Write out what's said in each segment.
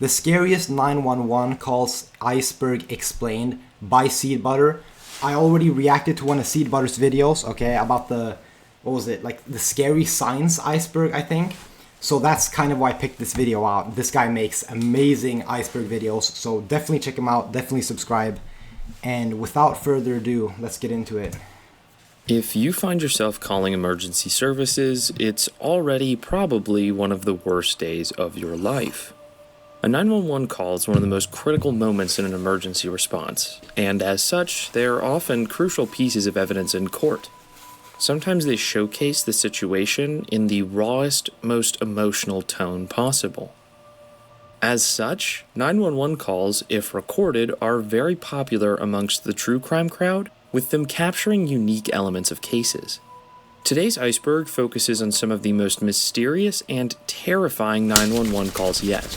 The Scariest 911 calls Iceberg explained by Seed Butter. I already reacted to one of Seed Butter's videos, okay, about the, what was it, like the scary science iceberg, I think. So that's kind of why I picked this video out. This guy makes amazing iceberg videos, so definitely check him out, definitely subscribe. And without further ado, let's get into it. If you find yourself calling emergency services, it's already probably one of the worst days of your life. A 911 call is one of the most critical moments in an emergency response, and as such, they are often crucial pieces of evidence in court. Sometimes they showcase the situation in the rawest, most emotional tone possible. As such, 911 calls, if recorded, are very popular amongst the true crime crowd, with them capturing unique elements of cases. Today's Iceberg focuses on some of the most mysterious and terrifying 911 calls yet.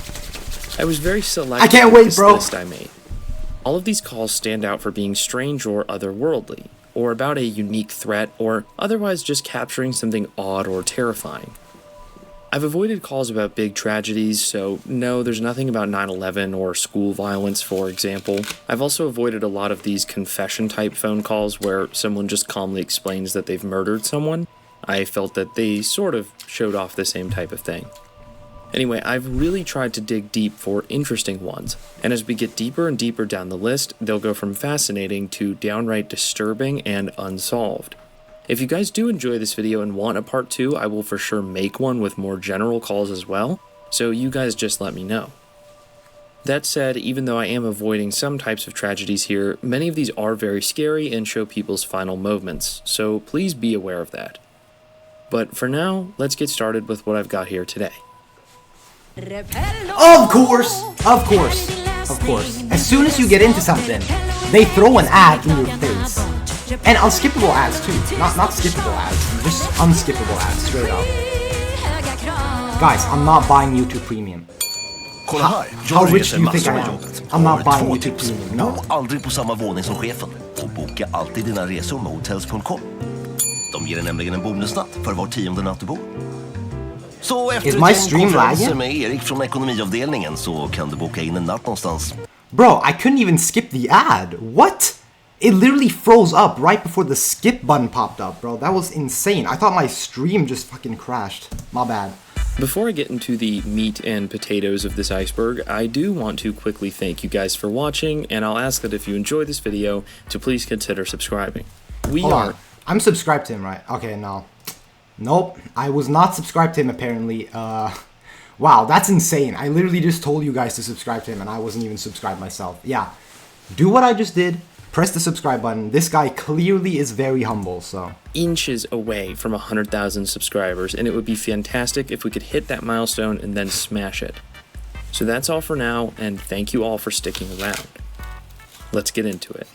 I was very selective I can't wait, with this bro. list I made. All of these calls stand out for being strange or otherworldly, or about a unique threat, or otherwise just capturing something odd or terrifying. I've avoided calls about big tragedies, so no, there's nothing about 9/11 or school violence, for example. I've also avoided a lot of these confession-type phone calls where someone just calmly explains that they've murdered someone. I felt that they sort of showed off the same type of thing. Anyway, I've really tried to dig deep for interesting ones, and as we get deeper and deeper down the list, they'll go from fascinating to downright disturbing and unsolved. If you guys do enjoy this video and want a part 2, I will for sure make one with more general calls as well, so you guys just let me know. That said, even though I am avoiding some types of tragedies here, many of these are very scary and show people's final moments, so please be aware of that. But for now, let's get started with what I've got here today. Of course! Of course! Of course. As soon as you get into something, they throw an ad in your face. And unskippable ads too. Not skippable ads. Just unskippable ads, straight up. Guys, I'm not buying YouTube Premium. How rich do you think I am? I'm not buying YouTube Premium, no. Bo aldrig på samma våning som chefen och boka alltid dina resor med hotels.com. De ger nämligen en bonusnatt för var 10:e natt du bor. Så efter konferensen med Erik från ekonomiavdelningen så kan du boka in en natt någonstans. Bro, I couldn't even skip the ad. What? It literally froze up right before the skip button popped up, bro. That was insane. I thought my stream just fucking crashed. My bad. Before I get into the meat and potatoes of this iceberg, I do want to quickly thank you guys for watching, and I'll ask that if you enjoyed this video, to please consider subscribing. Hold on. I'm subscribed to him, right? Okay, no. Nope, I was not subscribed to him apparently. Wow, that's insane. I literally just told you guys to subscribe to him and I wasn't even subscribed myself. Yeah, do what I just did. Press the subscribe button. This guy clearly is very humble, so. Inches away from 100,000 subscribers, and it would be fantastic if we could hit that milestone and then smash it. So that's all for now, and thank you all for sticking around. Let's get into it.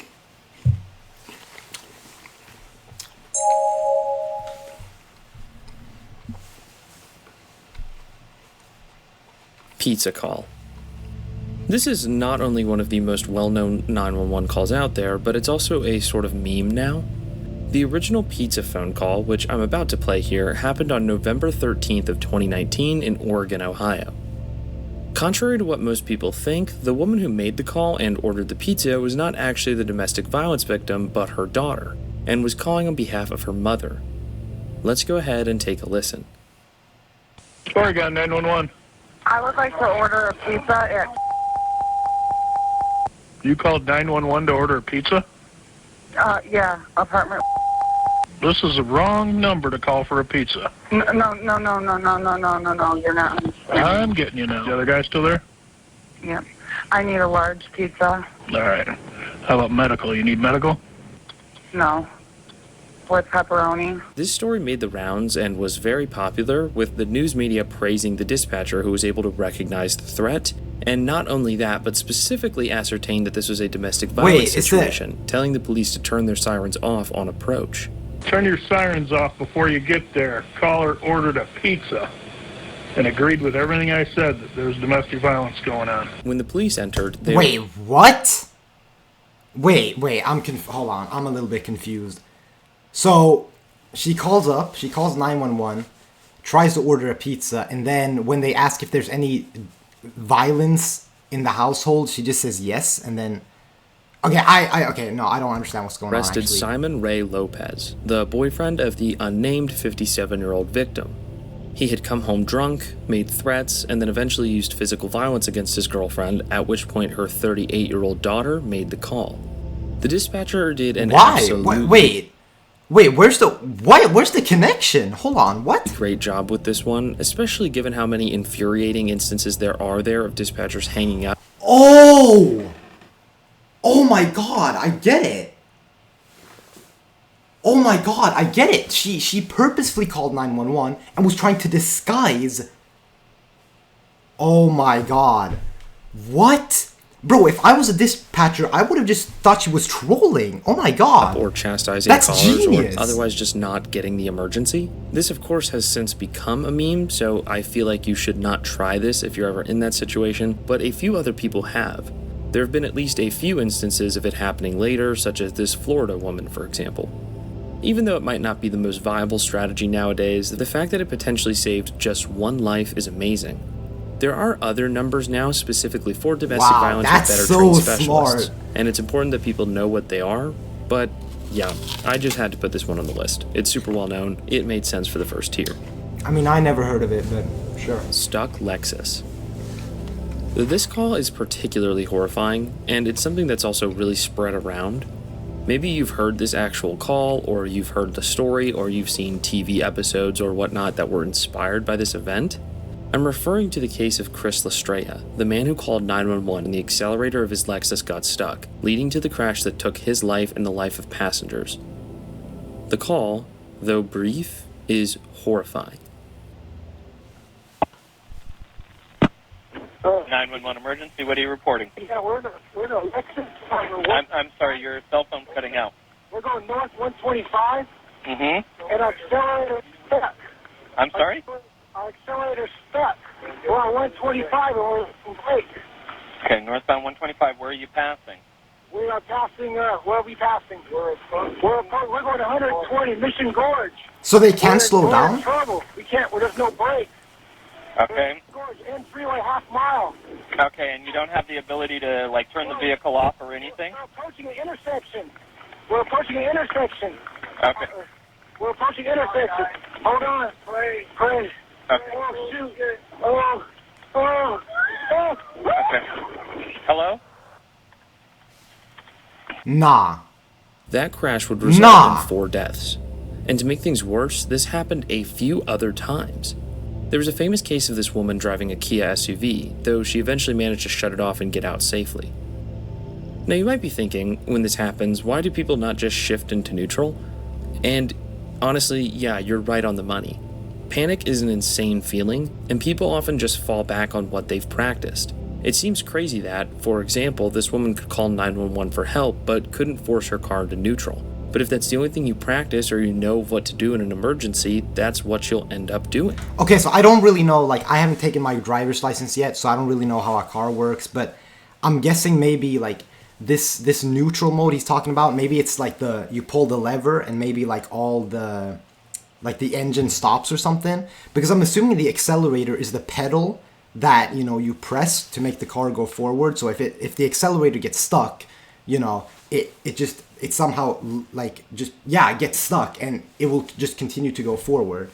Pizza call. This is not only one of the most well-known 911 calls out there, but it's also a sort of meme now. The original pizza phone call, which I'm about to play here, happened on November 13th of 2019 in Oregon, Ohio. Contrary to what most people think, the woman who made the call and ordered the pizza was not actually the domestic violence victim, but her daughter, and was calling on behalf of her mother. Let's go ahead and take a listen. Oregon 911. I would like to order a pizza at... You called 911 to order a pizza? Yeah, apartment... This is the wrong number to call for a pizza. No, you're not. I'm getting you now. The other guy still there? Yeah. I need a large pizza. All right. How about medical? You need medical? No. With pepperoni. This story made the rounds and was very popular, with the news media praising the dispatcher who was able to recognize the threat, and not only that, but specifically ascertained that this was a domestic violence situation, telling the police to turn their sirens off on approach. Turn your sirens off before you get there. Caller ordered a pizza and agreed with everything I said that there's domestic violence going on. When the police entered, they... Wait, what? Wait, hold on, I'm a little bit confused. So, she calls 911, tries to order a pizza, and then when they ask if there's any violence in the household, she just says yes, and then... Okay, okay, no, I don't understand what's going on, actually. Arrested Simon Ray Lopez, the boyfriend of the unnamed 57-year-old victim. He had come home drunk, made threats, and then eventually used physical violence against his girlfriend, at which point her 38-year-old daughter made the call. The dispatcher did an absolute... Wait, where's the connection? Hold on, what? Great job with this one, especially given how many infuriating instances there are of dispatchers hanging out. Oh my god, I get it. Oh my god, I get it. She purposefully called 911 and was trying to disguise. Oh my god. What? Bro, if I was a dispatcher, I would have just thought she was trolling. Oh my god. Or chastising That's callers, genius. Or otherwise just not getting the emergency. This, of course, has since become a meme, so I feel like you should not try this if you're ever in that situation, but a few other people have. There have been at least a few instances of it happening later, such as this Florida woman, for example. Even though it might not be the most viable strategy nowadays, the fact that it potentially saved just one life is amazing. There are other numbers now specifically for domestic violence with better trained specialists, and it's important that people know what they are, but yeah, I just had to put this one on the list. It's super well known, it made sense for the first tier. I mean, I never heard of it, but sure. Stuck Lexus. This call is particularly horrifying, and it's something that's also really spread around. Maybe you've heard this actual call, or you've heard the story, or you've seen TV episodes or whatnot that were inspired by this event. I'm referring to the case of Chris Lestrea, the man who called 911 and the accelerator of his Lexus got stuck, leading to the crash that took his life and the life of passengers. The call, though brief, is horrifying. 911 emergency, what are you reporting? Yeah, we're in a Lexus. I'm sorry, your cell phone's cutting out. We're going north 125. Mm-hmm. And our accelerator's stuck. I'm sorry? Our accelerator's stuck. We're on 125 and we're in break. Okay, northbound 125, where are you passing? We are passing, where are we passing? We're going 120, Mission Gorge. So they can't slow down? We're in trouble. We can't, there's no brakes. Okay. Gorge, and freeway half mile. Okay, and you don't have the ability to, like, turn the vehicle off or anything? We're approaching an intersection. We're approaching an intersection. Okay. We're approaching an intersection. Hold on. Pray. Okay. Oh, shoot. Oh. Okay. Hello? Nah. That crash would result in 4 deaths. And to make things worse, this happened a few other times. There was a famous case of this woman driving a Kia SUV, though she eventually managed to shut it off and get out safely. Now you might be thinking, when this happens, why do people not just shift into neutral? And honestly, yeah, you're right on the money. Panic is an insane feeling, and people often just fall back on what they've practiced. It seems crazy that, for example, this woman could call 911 for help, but couldn't force her car into neutral. But if that's the only thing you practice or you know what to do in an emergency, that's what you'll end up doing. Okay, so I don't really know, like, I haven't taken my driver's license yet, so I don't really know how a car works, but I'm guessing maybe, like, this neutral mode he's talking about, maybe it's like you pull the lever and maybe, like, all the, like, the engine stops or something, because I'm assuming the accelerator is the pedal that, you know, you press to make the car go forward, so if the accelerator gets stuck, you know, it somehow, like, just, yeah, it gets stuck and it will just continue to go forward.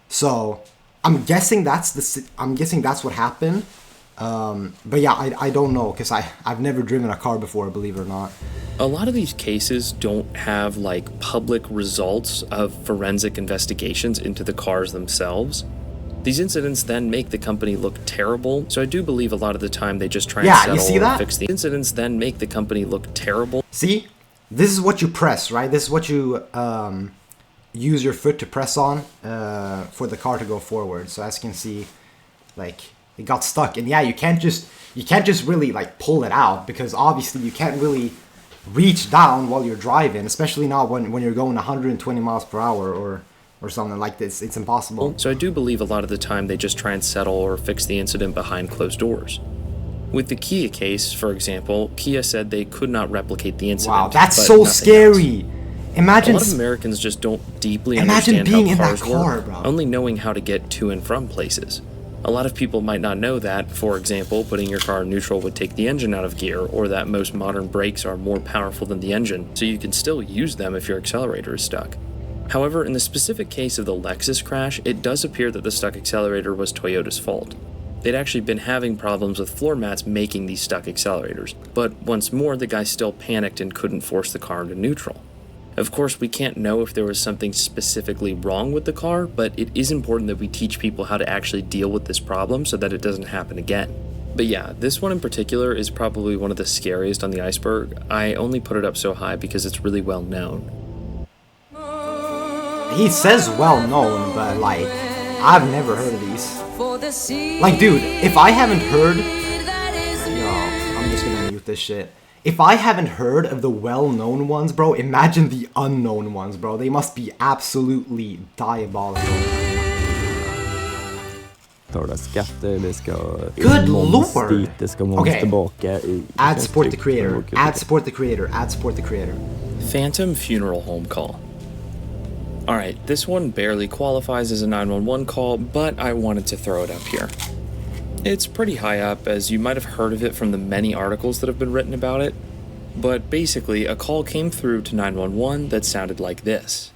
So I'm guessing that's what happened. But yeah, I don't know, because I've never driven a car before, believe it or not. A lot of these cases don't have, like, public results of forensic investigations into the cars themselves. These incidents then make the company look terrible, so I do believe a lot of the time they just try and settle or fix the incidents, then make the company look terrible. See? This is what you press, right? This is what you use your foot to press on for the car to go forward. So as you can see, like, it got stuck. And yeah, you can't just really, like, pull it out, because obviously you can't really reach down while you're driving, especially not when you're going 120 miles per hour or something like this. It's impossible. So I do believe a lot of the time they just try and settle or fix the incident behind closed doors. With the Kia case, for example, Kia said they could not replicate the incident. Wow, that's so scary. Imagine a lot of Americans just don't deeply understand being how in cars that car, work, bro. only knowing how to get to and from places. A lot of people might not know that, for example, putting your car in neutral would take the engine out of gear, or that most modern brakes are more powerful than the engine, so you can still use them if your accelerator is stuck. However, in the specific case of the Lexus crash, it does appear that the stuck accelerator was Toyota's fault. They'd actually been having problems with floor mats making these stuck accelerators, but once more the guy still panicked and couldn't force the car into neutral. Of course, we can't know if there was something specifically wrong with the car, but it is important that we teach people how to actually deal with this problem so that it doesn't happen again. But yeah, this one in particular is probably one of the scariest on the Iceberg. I only put it up so high because it's really well known. He says well known, but like, I've never heard of these. Like, dude, if I haven't heard... Yo, I'm just gonna mute this shit. If I haven't heard of the well-known ones, bro, imagine the unknown ones, bro. They must be absolutely diabolical. Good lord! Okay. Add support the creator. Add support the creator. Add support the creator. Phantom funeral home call. Alright, this one barely qualifies as a 911 call, but I wanted to throw it up here. It's pretty high up, as you might have heard of it from the many articles that have been written about it. But basically, a call came through to 911 that sounded like this.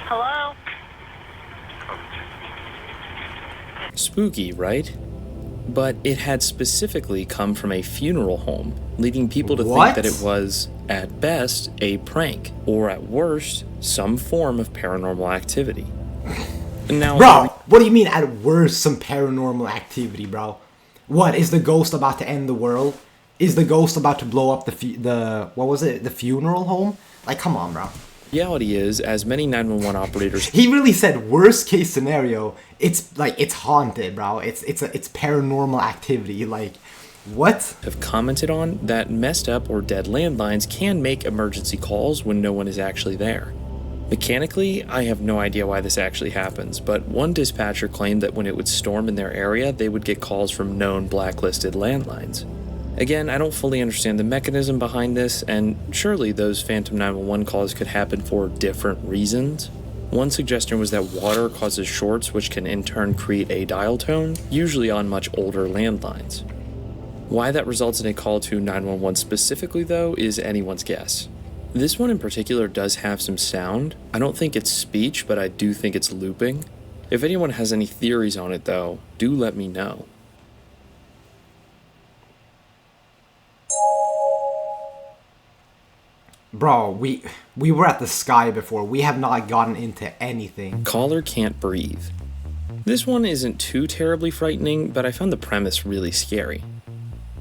Hello? Spooky, right? But it had specifically come from a funeral home, leading people to think that it was, at best, a prank, or at worst, some form of paranormal activity. Now, bro, what do you mean at worst some paranormal activity, bro? What, is the ghost about to end the world? Is the ghost about to blow up the funeral home? Like, come on, bro. Reality is, as many 911 operators... He really said worst case scenario, it's like, it's haunted, bro. It's paranormal activity, like, what? ...have commented on, that messed up or dead landlines can make emergency calls when no one is actually there. Mechanically, I have no idea why this actually happens, but one dispatcher claimed that when it would storm in their area, they would get calls from known blacklisted landlines. Again, I don't fully understand the mechanism behind this, and surely those Phantom 911 calls could happen for different reasons. One suggestion was that water causes shorts, which can in turn create a dial tone, usually on much older landlines. Why that results in a call to 911 specifically, though, is anyone's guess. This one in particular does have some sound. I don't think it's speech, but I do think it's looping. If anyone has any theories on it, though, do let me know. Bro, we were at the sky before. We have not gotten into anything. Caller can't breathe. This one isn't too terribly frightening, but I found the premise really scary.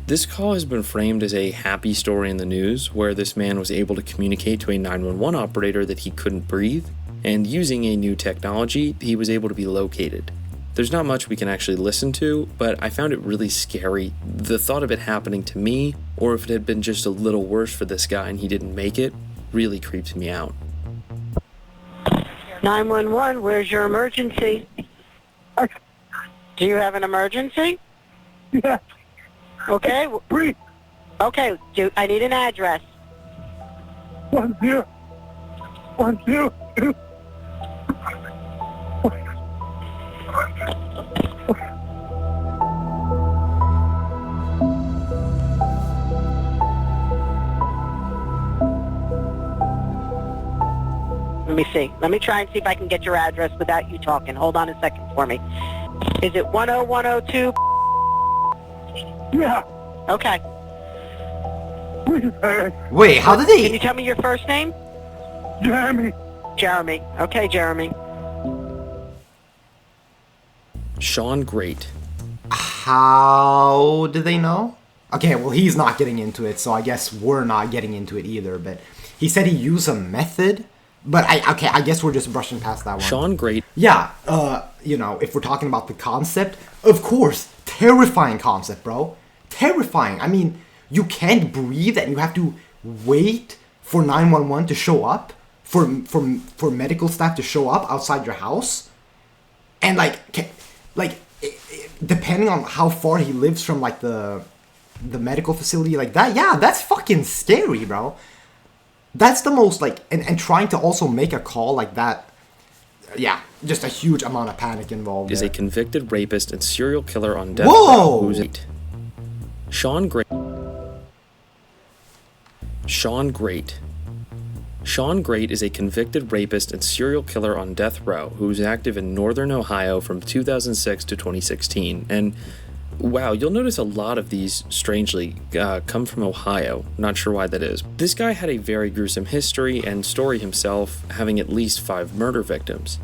This call has been framed as a happy story in the news, where this man was able to communicate to a 911 operator that he couldn't breathe, and using a new technology, he was able to be located. There's not much we can actually listen to, but I found it really scary. The thought of it happening to me, or if it had been just a little worse for this guy and he didn't make it, really creeps me out. 911, where's your emergency? Do you have an emergency? Yeah. Okay. Breathe. Okay, I need an address. 10. 12. Let me see. Let me try and see if I can get your address without you talking. Hold on a second for me. Is it 10102? Yeah. Okay. Wait, how did they... Can you tell me your first name? Jeremy. Jeremy. Okay, Jeremy. Sean Great. How did they know? Okay, well, he's not getting into it, so I guess we're not getting into it either, but he said he used a method, but I guess we're just brushing past that one. Sean Great. Yeah, you know, if we're talking about the concept, of course, terrifying concept, bro. Terrifying. I mean, you can't breathe and you have to wait for 911 to show up, for medical staff to show up outside your house, and like depending on how far he lives from like the the medical facility like that. Yeah, that's fucking scary, bro. That's the most, like, and trying to also make a call like that. Yeah, just a huge amount of panic involved. Is there. a convicted rapist and serial killer on death Whoa! row who's 8. Sean Great. Sean Great is a convicted rapist and serial killer on death row who's active in northern Ohio from 2006 to 2016. And wow, you'll notice a lot of these, strangely, come from Ohio. Not sure why that is. This guy had a very gruesome history and story himself, having at least 5 murder victims.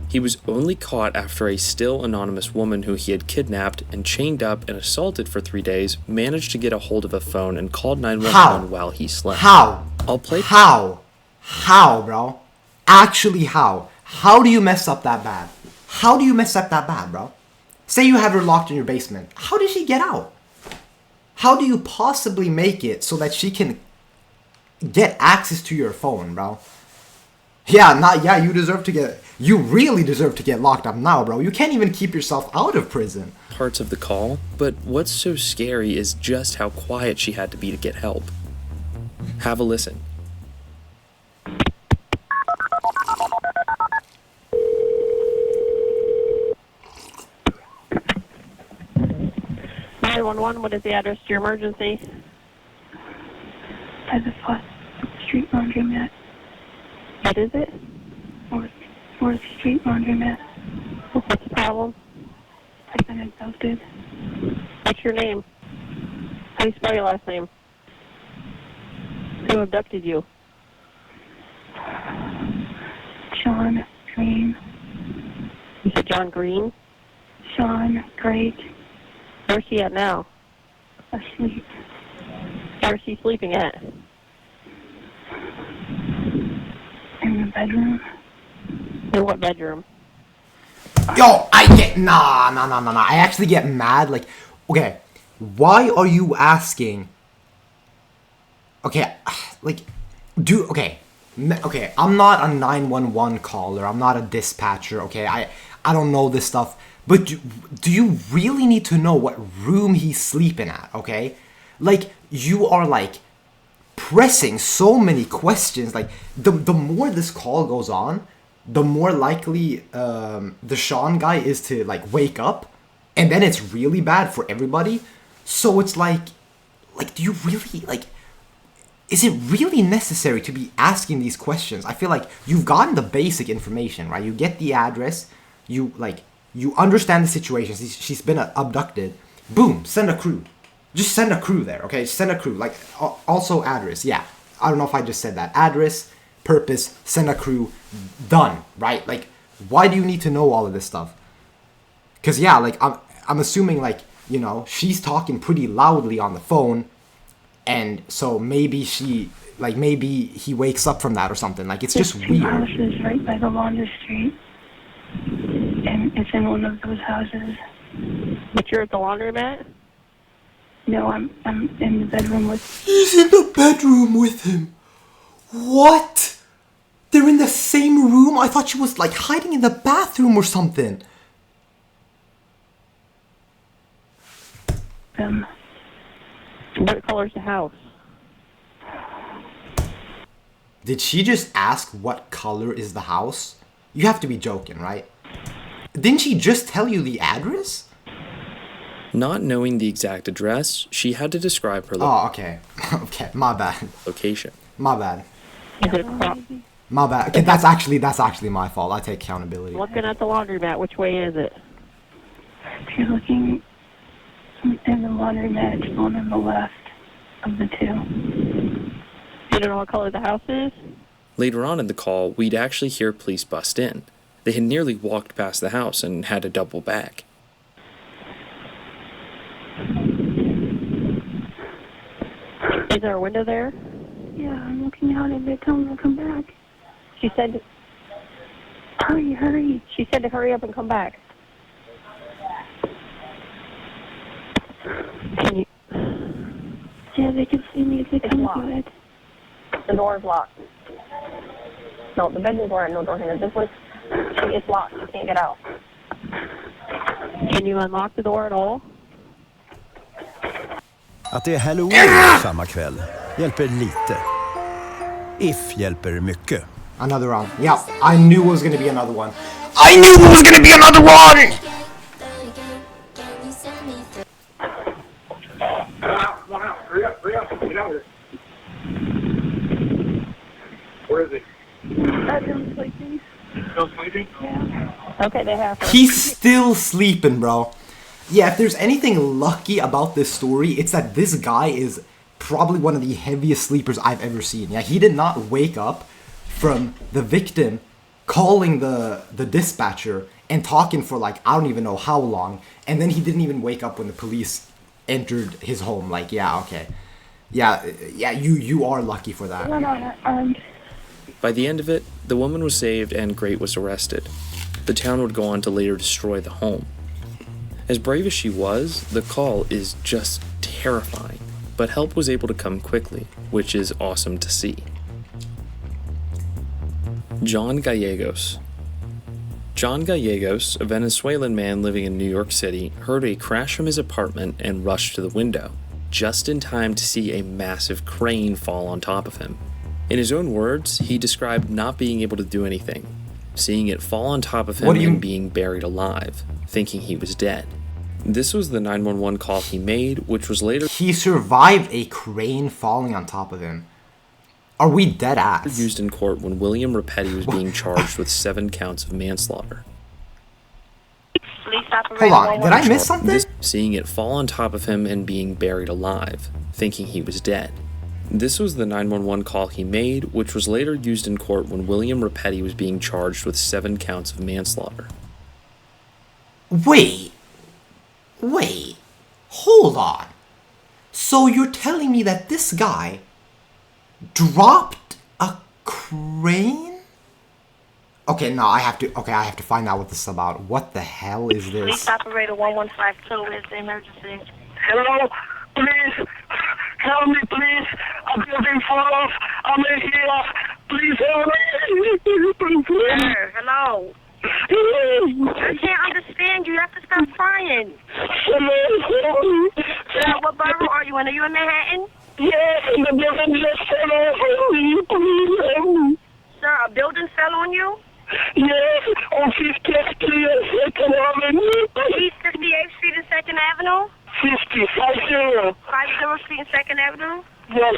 He was only caught after a still anonymous woman who he had kidnapped and chained up and assaulted for 3 days managed to get a hold of a phone and called 911 while he slept. How? I'll play. How, bro? Actually, how? How do you mess up that bad? How do you mess up that bad, bro? Say you have her locked in your basement. How did she get out? How do you possibly make it so that she can get access to your phone, bro? Yeah, you really deserve to get locked up now, bro. You can't even keep yourself out of prison. Parts of the call, but what's so scary is just how quiet she had to be to get help. Have a listen. What is the address to your emergency? By the Fourth Street Laundromat. What is it? Fourth Street Laundromat. What's the problem? I've been abducted. What's your name? How do you spell your last name? Who abducted you? Sean Green. You said John Green? Sean Great. Where's she at now? Asleep. Where's she sleeping at? In the bedroom. In what bedroom? Yo, nah. I actually get mad. Like, okay, why are you asking? Okay, like, okay, I'm not a 911 caller. I'm not a dispatcher. Okay, I don't know this stuff. But do you really need to know what room he's sleeping at, okay? Like, you are, like, pressing so many questions. Like, the more this call goes on, the more likely the Sean guy is to, like, wake up. And then it's really bad for everybody. So it's like, do you really, like, is it really necessary to be asking these questions? I feel like you've gotten the basic information, right? You get the address, you understand the situation. She's been abducted. Boom, send a crew. Just send a crew there, okay? Send a crew. Like, also address. Yeah, I don't know if I just said that. Address, purpose, send a crew. Done, right? Like, why do you need to know all of this stuff? Because, yeah, like, I'm assuming, like, you know, she's talking pretty loudly on the phone. And so maybe maybe he wakes up from that or something. Like, it's just weird. The house is right by the laundry street. And it's in one of those houses. But you're at the laundromat? No, I'm in the bedroom with... He's in the bedroom with him. What? They're in the same room? I thought she was, like, hiding in the bathroom or something. What color's the house? Did she just ask what color is the house? You have to be joking, right? Didn't she just tell you the address? Not knowing the exact address, she had to describe her okay. Okay, my bad. Location. My bad. Is it across? My bad. Okay, that's actually my fault. I take accountability. Looking at the laundromat, which way is it? If you're looking in the laundromat, it's one on the left of the two. You don't know what color the house is? Later on in the call, we'd actually hear police bust in. They had nearly walked past the house and had to double back. Is there a window there? Yeah, I'm looking out and they tell me to come back. She said, hurry. She said to hurry up and come back. Can you? Yeah, they can see me if they come to it. The door is locked. No, the bedroom door had no door handle. This one, it's locked. You can't get out. Can you unlock the door at all? Att det är Halloween samma kväll hjälper lite. If hjälper mycket. Another round. Yeah, I knew it was gonna be another one. I knew it was gonna be another one! Where is he? Bedroom sleeping. Still sleeping? Yeah. Okay, they have her. He's still sleeping, bro. Yeah, if there's anything lucky about this story, it's that this guy is probably one of the heaviest sleepers I've ever seen. Yeah, he did not wake up from the victim calling the dispatcher and talking for like, I don't even know how long. And then he didn't even wake up when the police entered his home. Like, yeah, okay. Yeah, you are lucky for that. By the end of it, the woman was saved and Great was arrested. The town would go on to later destroy the home. As brave as she was, the call is just terrifying, but help was able to come quickly, which is awesome to see. John Gallegos. John Gallegos, a Venezuelan man living in New York City, heard a crash from his apartment and rushed to the window, just in time to see a massive crane fall on top of him. In his own words, he described not being able to do anything, seeing it fall on top of him and being buried alive, thinking he was dead. This was the 911 call he made, which was later... He survived a crane falling on top of him. Are we dead ass? ...used in court when William Rapetti was being charged with 7 counts of manslaughter. Hold on, did I miss something? Seeing it fall on top of him and being buried alive, thinking he was dead. This was the 911 call he made, which was later used in court when William Rapetti was being charged with 7 counts of manslaughter. Wait, hold on. So you're telling me that this guy dropped a crane? Okay, no, I have to find out what this is about. What the hell is this? Police operator 1152 is the emergency. Hello? Please? Help me, please. A building fall off. I'm in here. Please help me. Sir, hello. I can't understand you. You have to stop crying. Sir, what borough are you in? Are you in Manhattan? Yes, and the building just fell off. Please help me. Sir, a building fell on you? Yes, on 50th Street and 2nd Avenue. East 58th Street and 2nd Avenue? 50. 50 Street and 2nd Avenue? Yes.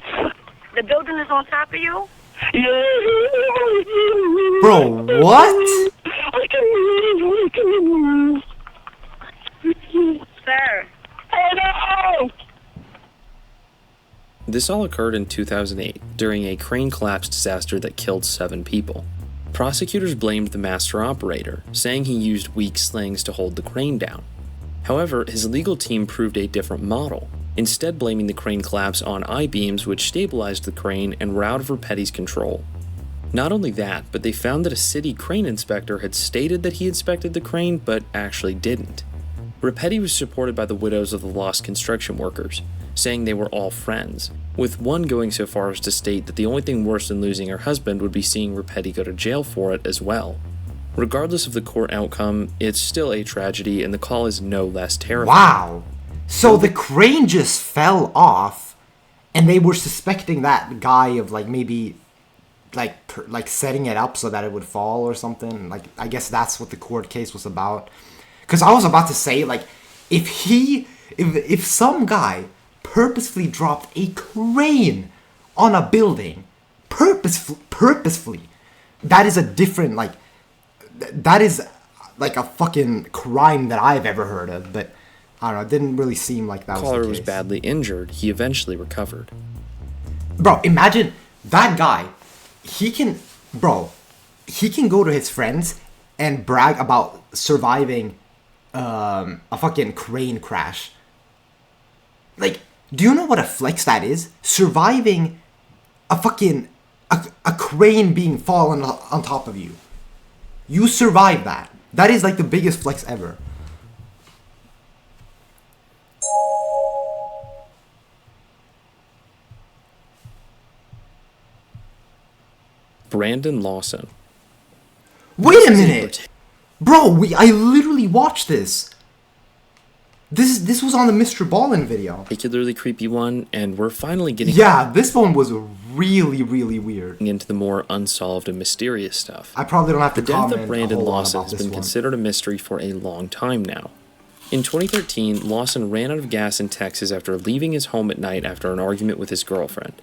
The building is on top of you? Yes. Bro, what? I can move. Sir. Oh no! This all occurred in 2008, during a crane collapse disaster that killed 7 people. Prosecutors blamed the master operator, saying he used weak slings to hold the crane down. However, his legal team proved a different model, instead blaming the crane collapse on I-beams which stabilized the crane and were out of Rapetti's control. Not only that, but they found that a city crane inspector had stated that he inspected the crane, but actually didn't. Rapetti was supported by the widows of the lost construction workers, saying they were all friends, with one going so far as to state that the only thing worse than losing her husband would be seeing Rapetti go to jail for it as well. Regardless of the court outcome, it's still a tragedy and the call is no less terrifying. Wow! So the crane just fell off, and they were suspecting that guy of like maybe like setting it up so that it would fall or something. Like, I guess that's what the court case was about. Because I was about to say, like, if some guy purposefully dropped a crane on a building, purposefully, that is a different, like, that is like a fucking crime that I've ever heard of. But I don't know, it didn't really seem like that was the case. Caller was badly injured. He eventually recovered. Bro, imagine that guy. He can go to his friends and brag about surviving a fucking crane crash. Like, do you know what a flex that is? Surviving a fucking a crane being fallen on top of you. You survive that. That is like the biggest flex ever. Brandon Lawson. Wait a minute! Bro, I literally watched this. This was on the Mr. Ballin video. Particularly creepy one, and we're finally getting... Yeah, this one was really, really weird. ...into the more unsolved and mysterious stuff. I probably don't have to comment. The death of Brandon Lawson has been one. considered a mystery for a long time now. In 2013, Lawson ran out of gas in Texas after leaving his home at night after an argument with his girlfriend.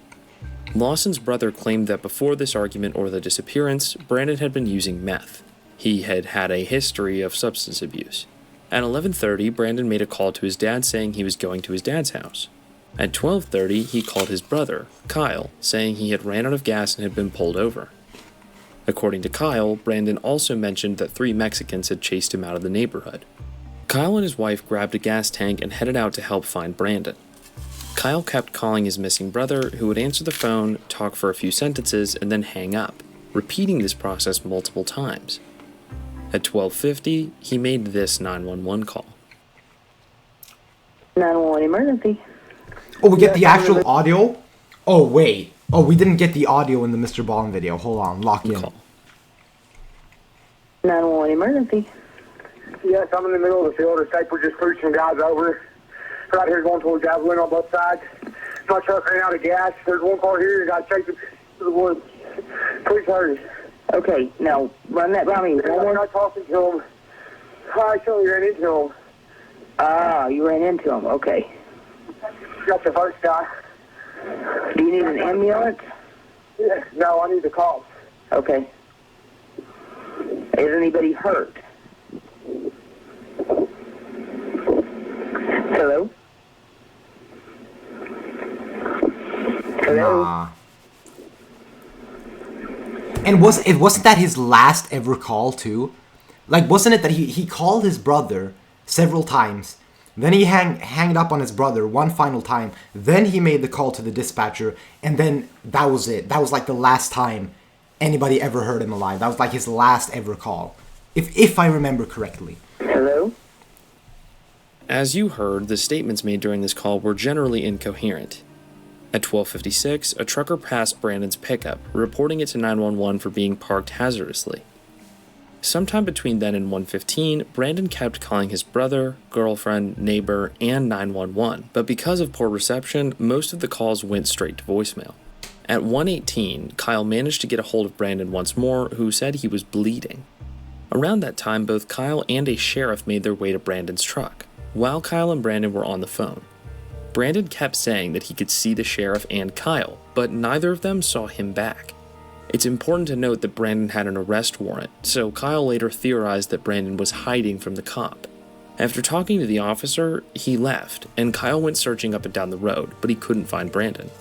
Lawson's brother claimed that before this argument or the disappearance, Brandon had been using meth. He had had a history of substance abuse. At 11:30, Brandon made a call to his dad saying he was going to his dad's house. At 12:30, he called his brother, Kyle, saying he had ran out of gas and had been pulled over. According to Kyle, Brandon also mentioned that 3 Mexicans had chased him out of the neighborhood. Kyle and his wife grabbed a gas tank and headed out to help find Brandon. Kyle kept calling his missing brother, who would answer the phone, talk for a few sentences, and then hang up, repeating this process multiple times. At 12:50, he made this 911 call. 911 emergency. Oh, we get the actual audio? Oh, wait. Oh, we didn't get the audio in the Mr. Ballin video. Hold on, lock in. Call. 911 emergency. Yes, I'm in the middle of the field. The Staple just pushed some guys over. Right here going towards Javelin on both sides. My truck ran out of gas. There's one car here. You got to chase it to the woods. Please hurry. Okay, now run that by me. I'm not talking to him. I actually ran into him. Ah, you ran into him. Okay. Got the first guy. Do you need an ambulance? Yeah, no, I need the cops. Okay. Is anybody hurt? Hello? Hello? Nah. And wasn't that his last ever call too? Like, wasn't it that he called his brother several times, then he hanged up on his brother one final time, then he made the call to the dispatcher, and then that was it. That was like the last time anybody ever heard him alive. That was like his last ever call, if I remember correctly. Hello? As you heard, the statements made during this call were generally incoherent. At 12:56, a trucker passed Brandon's pickup, reporting it to 911 for being parked hazardously. Sometime between then and 1:15, Brandon kept calling his brother, girlfriend, neighbor, and 911, but because of poor reception, most of the calls went straight to voicemail. At 1:18, Kyle managed to get a hold of Brandon once more, who said he was bleeding. Around that time, both Kyle and a sheriff made their way to Brandon's truck, while Kyle and Brandon were on the phone. Brandon kept saying that he could see the sheriff and Kyle, but neither of them saw him back. It's important to note that Brandon had an arrest warrant, so Kyle later theorized that Brandon was hiding from the cop. After talking to the officer, he left, and Kyle went searching up and down the road, but he couldn't find Brandon.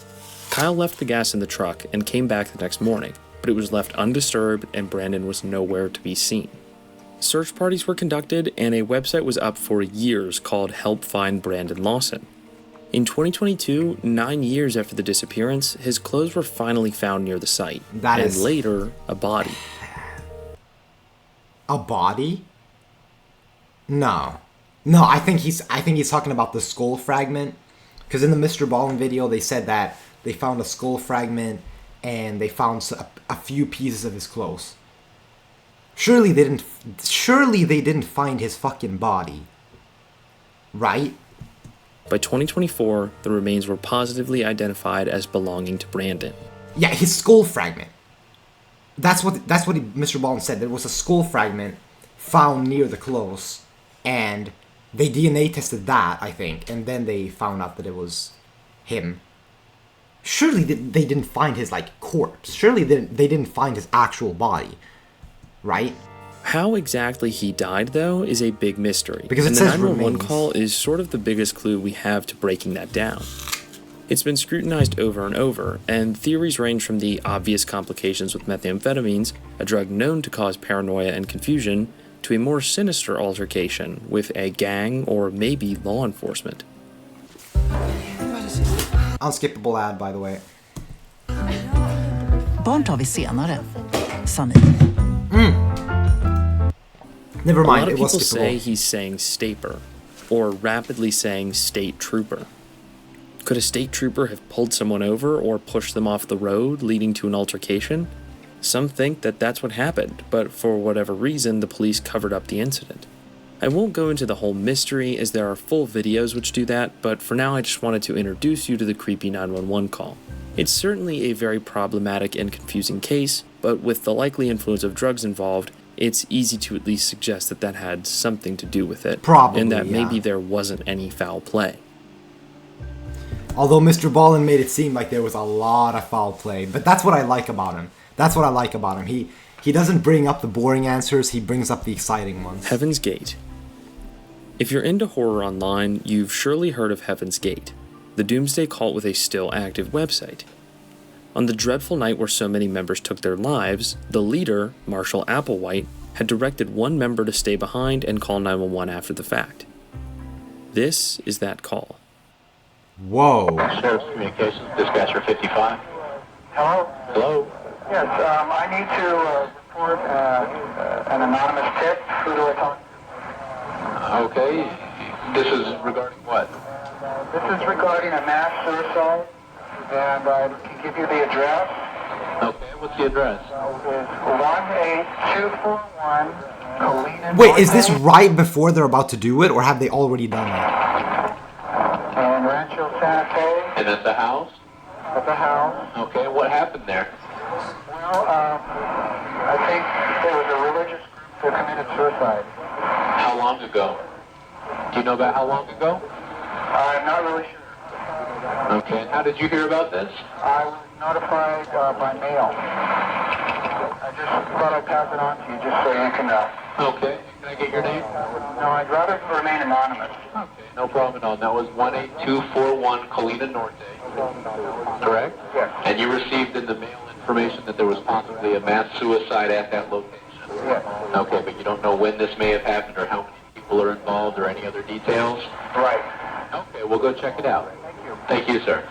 Kyle left the gas in the truck and came back the next morning, but it was left undisturbed and Brandon was nowhere to be seen. Search parties were conducted, and a website was up for years called Help Find Brandon Lawson. In 2022, 9 years after the disappearance, his clothes were finally found near the site, and later, a body. A body? No, I think he's talking about the skull fragment, because in the Mr. Ballin video, they said that they found a skull fragment and they found a few pieces of his clothes. Surely they didn't find his fucking body, right? By 2024, the remains were positively identified as belonging to Brandon. Yeah, his skull fragment. That's what Mr. Ballin said. There was a skull fragment found near the clothes, and they DNA tested that, I think, and then they found out that it was him. Surely they didn't find his corpse. Surely they didn't find his actual body, right? How exactly he died, though, is a big mystery. Because and it the says 911 remains. call is sort of the biggest clue we have to breaking that down. It's been scrutinized over and over, and theories range from the obvious complications with methamphetamines, a drug known to cause paranoia and confusion, to a more sinister altercation with a gang or maybe law enforcement. Unskippable ad, by the way. Barn tar vi senare, sa ni. Never mind, a lot of it was people skippable. say he's saying staper, or rapidly saying state trooper. Could a state trooper have pulled someone over or pushed them off the road, leading to an altercation? Some think that that's what happened, but for whatever reason, the police covered up the incident. I won't go into the whole mystery as there are full videos which do that, but for now I just wanted to introduce you to the creepy 911 call. It's certainly a very problematic and confusing case, but with the likely influence of drugs involved, it's easy to at least suggest that that had something to do with it. Probably, and that maybe there wasn't any foul play. Although Mr. Ballin made it seem like there was a lot of foul play, but that's what I like about him. That's what I like about him. He doesn't bring up the boring answers, he brings up the exciting ones. Heaven's Gate. If you're into horror online, you've surely heard of Heaven's Gate, the doomsday cult with a still active website. On the dreadful night where so many members took their lives, the leader, Marshall Applewhite, had directed one member to stay behind and call 911 after the fact. This is that call. Whoa. Sheriff's Communications, Dispatcher 55. Hello? Hello? Yes, I need to report an anonymous tip. Who do I talk to? Okay. This is regarding what? This is regarding a mass suicide, and I can give you the address. Okay, what's the address? It's 18241 Colina. Wait, is this right before they're about to do it, or have they already done it? And Rancho Santa Fe. And at the house? At the house. Okay, what happened there? Well, I think there was a religious group that committed suicide. How long ago? Do you know about how long ago? I'm not really sure. Okay, and how did you hear about this? I was notified by mail. I just thought I'd pass it on to you just so you can know. Okay, can I get your name? No, I'd rather remain anonymous. Okay, no problem at all. That was 18241 Colina Norte, correct? Yes. And you received in the mail information that there was possibly a mass suicide at that location? Yes. Okay, but you don't know when this may have happened or how many people are involved or any other details? Right. Okay, we'll go check it out. Thank you. Thank you, sir.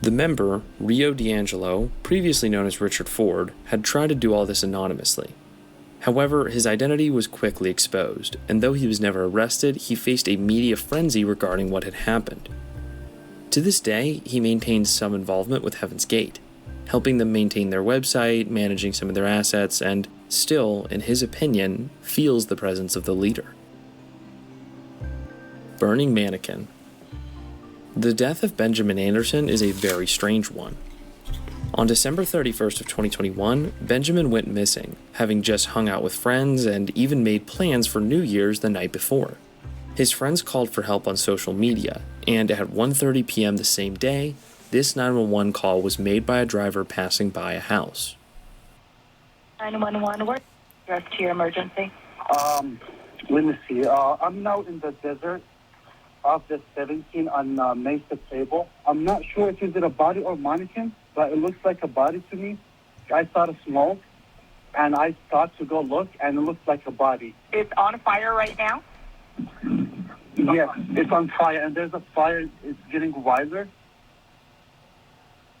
The member, Rio D'Angelo, previously known as Richard Ford, had tried to do all this anonymously. However, his identity was quickly exposed, and though he was never arrested, he faced a media frenzy regarding what had happened. To this day, he maintains some involvement with Heaven's Gate, helping them maintain their website, managing some of their assets, and still, in his opinion, feels the presence of the leader. Burning Mannequin. The death of Benjamin Anderson is a very strange one. On December 31st of 2021, Benjamin went missing, having just hung out with friends and even made plans for New Year's the night before. His friends called for help on social media, and at 1:30 p.m. the same day, this 911 call was made by a driver passing by a house. 911, what's the address to your emergency? Let me see. I'm now in the desert off the 17 on Mesa Table. I'm not sure if it's a body or mannequin, but it looks like a body to me. I saw the smoke, and I thought to go look, and it looks like a body. It's on fire right now? Yes, it's on fire, and there's a fire. It's getting wider.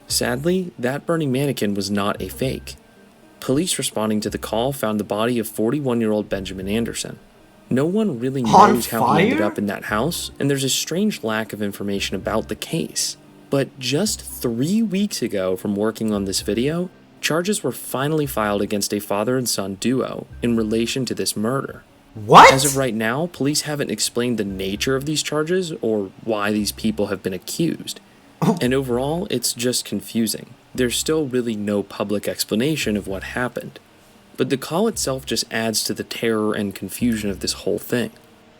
Sadly, that burning mannequin was not a fake. Police responding to the call found the body of 41-year-old Benjamin Anderson. No one really knows how he ended up in that house, and there's a strange lack of information about the case. But just 3 weeks ago from working on this video, charges were finally filed against a father and son duo in relation to this murder. What? As of right now, police haven't explained the nature of these charges or why these people have been accused. And overall, it's just confusing. There's still really no public explanation of what happened. But the call itself just adds to the terror and confusion of this whole thing.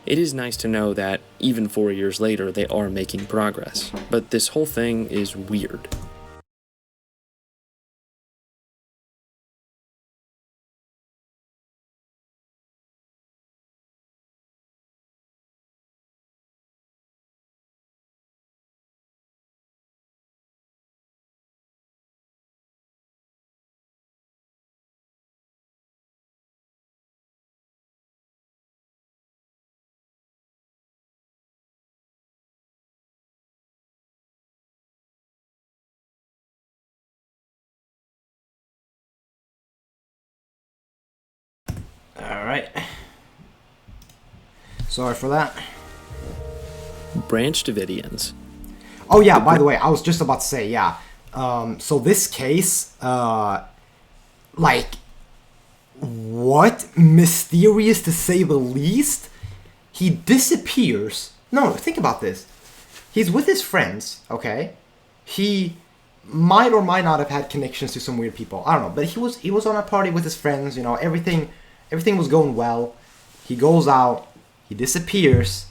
It is nice to know that, even 4 years later, they are making progress. But this whole thing is weird. Alright. Sorry for that. Branch Davidians. Oh yeah, by the way, I was just about to say, yeah. So this case, like, What? Mysterious to say the least? He disappears. No, think about this. He's with his friends, okay? He might or might not have had connections to some weird people. I don't know, but he was on a party with his friends, you know, everything was going well. He goes out, he disappears,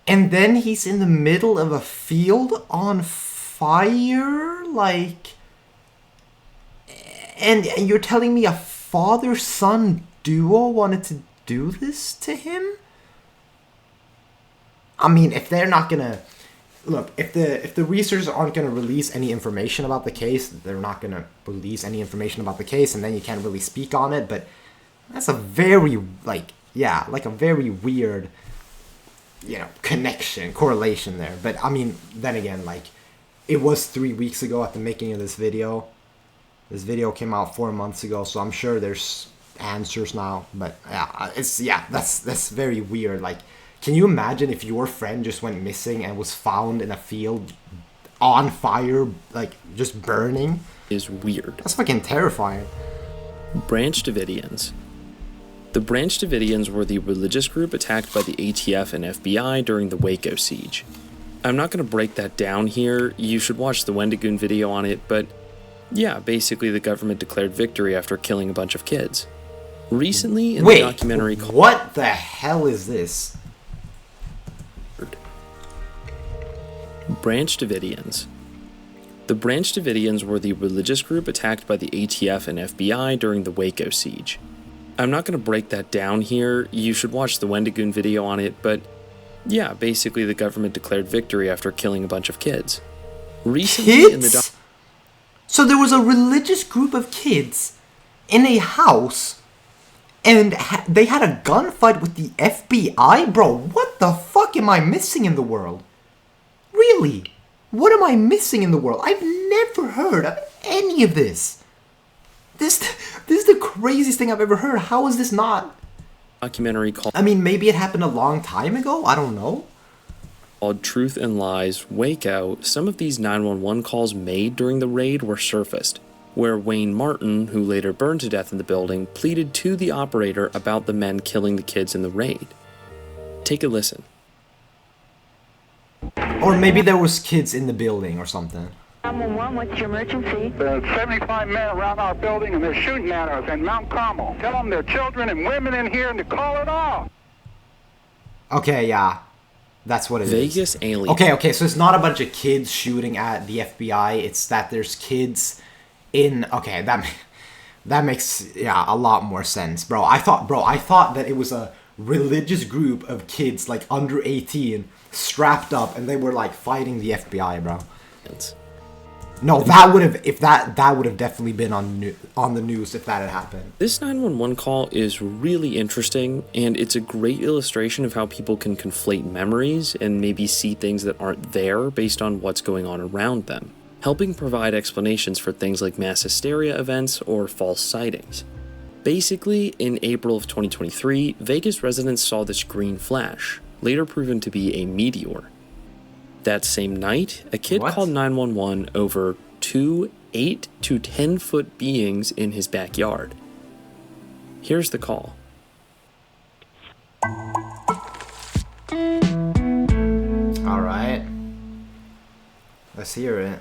and then he's in the middle of a field on fire, like, and you're telling me a father-son duo wanted to do this to him? I mean, if they're not gonna look, if the researchers aren't gonna release any information about the case, they're not gonna release any information about the case, and then you can't really speak on it. But that's a very a very weird, correlation there. But I mean, then again, like, it was 3 weeks ago at the making of this video. This video came out 4 months ago, so I'm sure there's answers now. But that's very weird. Like, can you imagine if your friend just went missing and was found in a field on fire, like, just burning? Is weird. That's fucking terrifying. Branch Davidians. The Branch Davidians were the religious group attacked by the ATF and FBI during the Waco siege. I'm not going to break that down here. You should watch the Wendigoon video on it, but yeah, basically the government declared victory after killing a bunch of kids. Recently, in the documentary called... What the hell is this? Branch Davidians. The Branch Davidians were the religious group attacked by the ATF and FBI during the Waco siege. I'm not going to break that down here. You should watch the Wendigoon video on it, but yeah, basically the government declared victory after killing a bunch of kids. Recently, in the So there was a religious group of kids in a house, and they had a gunfight with the FBI? Bro, what the fuck am I missing in the world? Really? What am I missing in the world? I've never heard of any of this. This is the craziest thing I've ever heard. How is this not? Documentary called... I mean, maybe it happened a long time ago? I don't know. Called Truth and Lies, Waco, some of these 911 calls made during the raid were surfaced, where Wayne Martin, who later burned to death in the building, pleaded to the operator about the men killing the kids in the raid. Take a listen. Or maybe there was kids in the building or something. 911, what's your emergency? There's 75 men around our building and they're shooting at us in Mount Carmel. Tell them there are children and women in here and to call it off. Okay, yeah. That's what it is. Vegas alien. Okay, so it's not a bunch of kids shooting at the FBI. It's that there's kids in... Okay, that makes, a lot more sense. Bro, I thought that it was a religious group of kids, like, under 18, strapped up, and they were, like, fighting the FBI, bro. No, that would have definitely been on the news if that had happened. This 911 call is really interesting, and it's a great illustration of how people can conflate memories and maybe see things that aren't there based on what's going on around them, helping provide explanations for things like mass hysteria events or false sightings. Basically, in April of 2023, Vegas residents saw this green flash, later proven to be a meteor. That same night, a kid called 911 over 2 8 to 10 foot beings in his backyard. Here's the call. Alright. Let's hear it.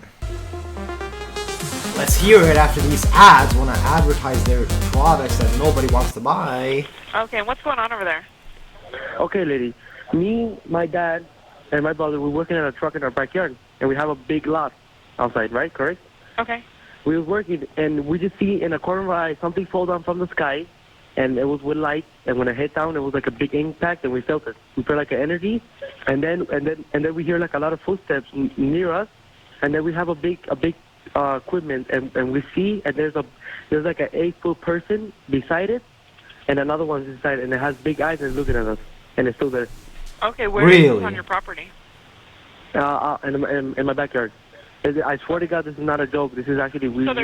Let's hear it after these ads want to advertise their products that nobody wants to buy. Okay, what's going on over there? Okay, lady. Me, my dad, and my brother, we're working on a truck in our backyard, and we have a big lot outside, right? Correct? Okay. We were working, and we just see in a corner of our eye something fall down from the sky, and it was with light, and when it hit down, it was like a big impact, and we felt it. We felt like an energy, and then we hear like a lot of footsteps near us, and then we have a big equipment, and we see, and there's like an 8-foot person beside it, and another one's inside, and it has big eyes and looking at us, and it's still there. Okay, where is this on your property? In my backyard. I swear to God, this is not a joke. This is actually, we're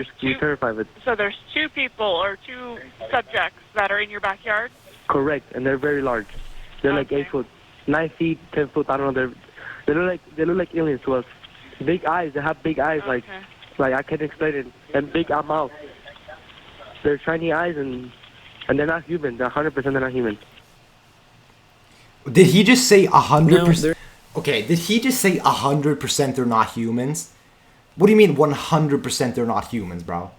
terrified of it. So there's 2 people or 2 subjects that are in your backyard? Correct, and they're very large. They're like 8 foot, 9 feet, 10 foot. I don't know. They look like aliens to us. Big eyes. They have big eyes, like I can't explain it. And big mouth. They're shiny eyes, and And they're not human. They're 100% they're not human. Did he just say 100%? No, okay, did he just say 100% they're not humans? What do you mean 100% they're not humans, bro?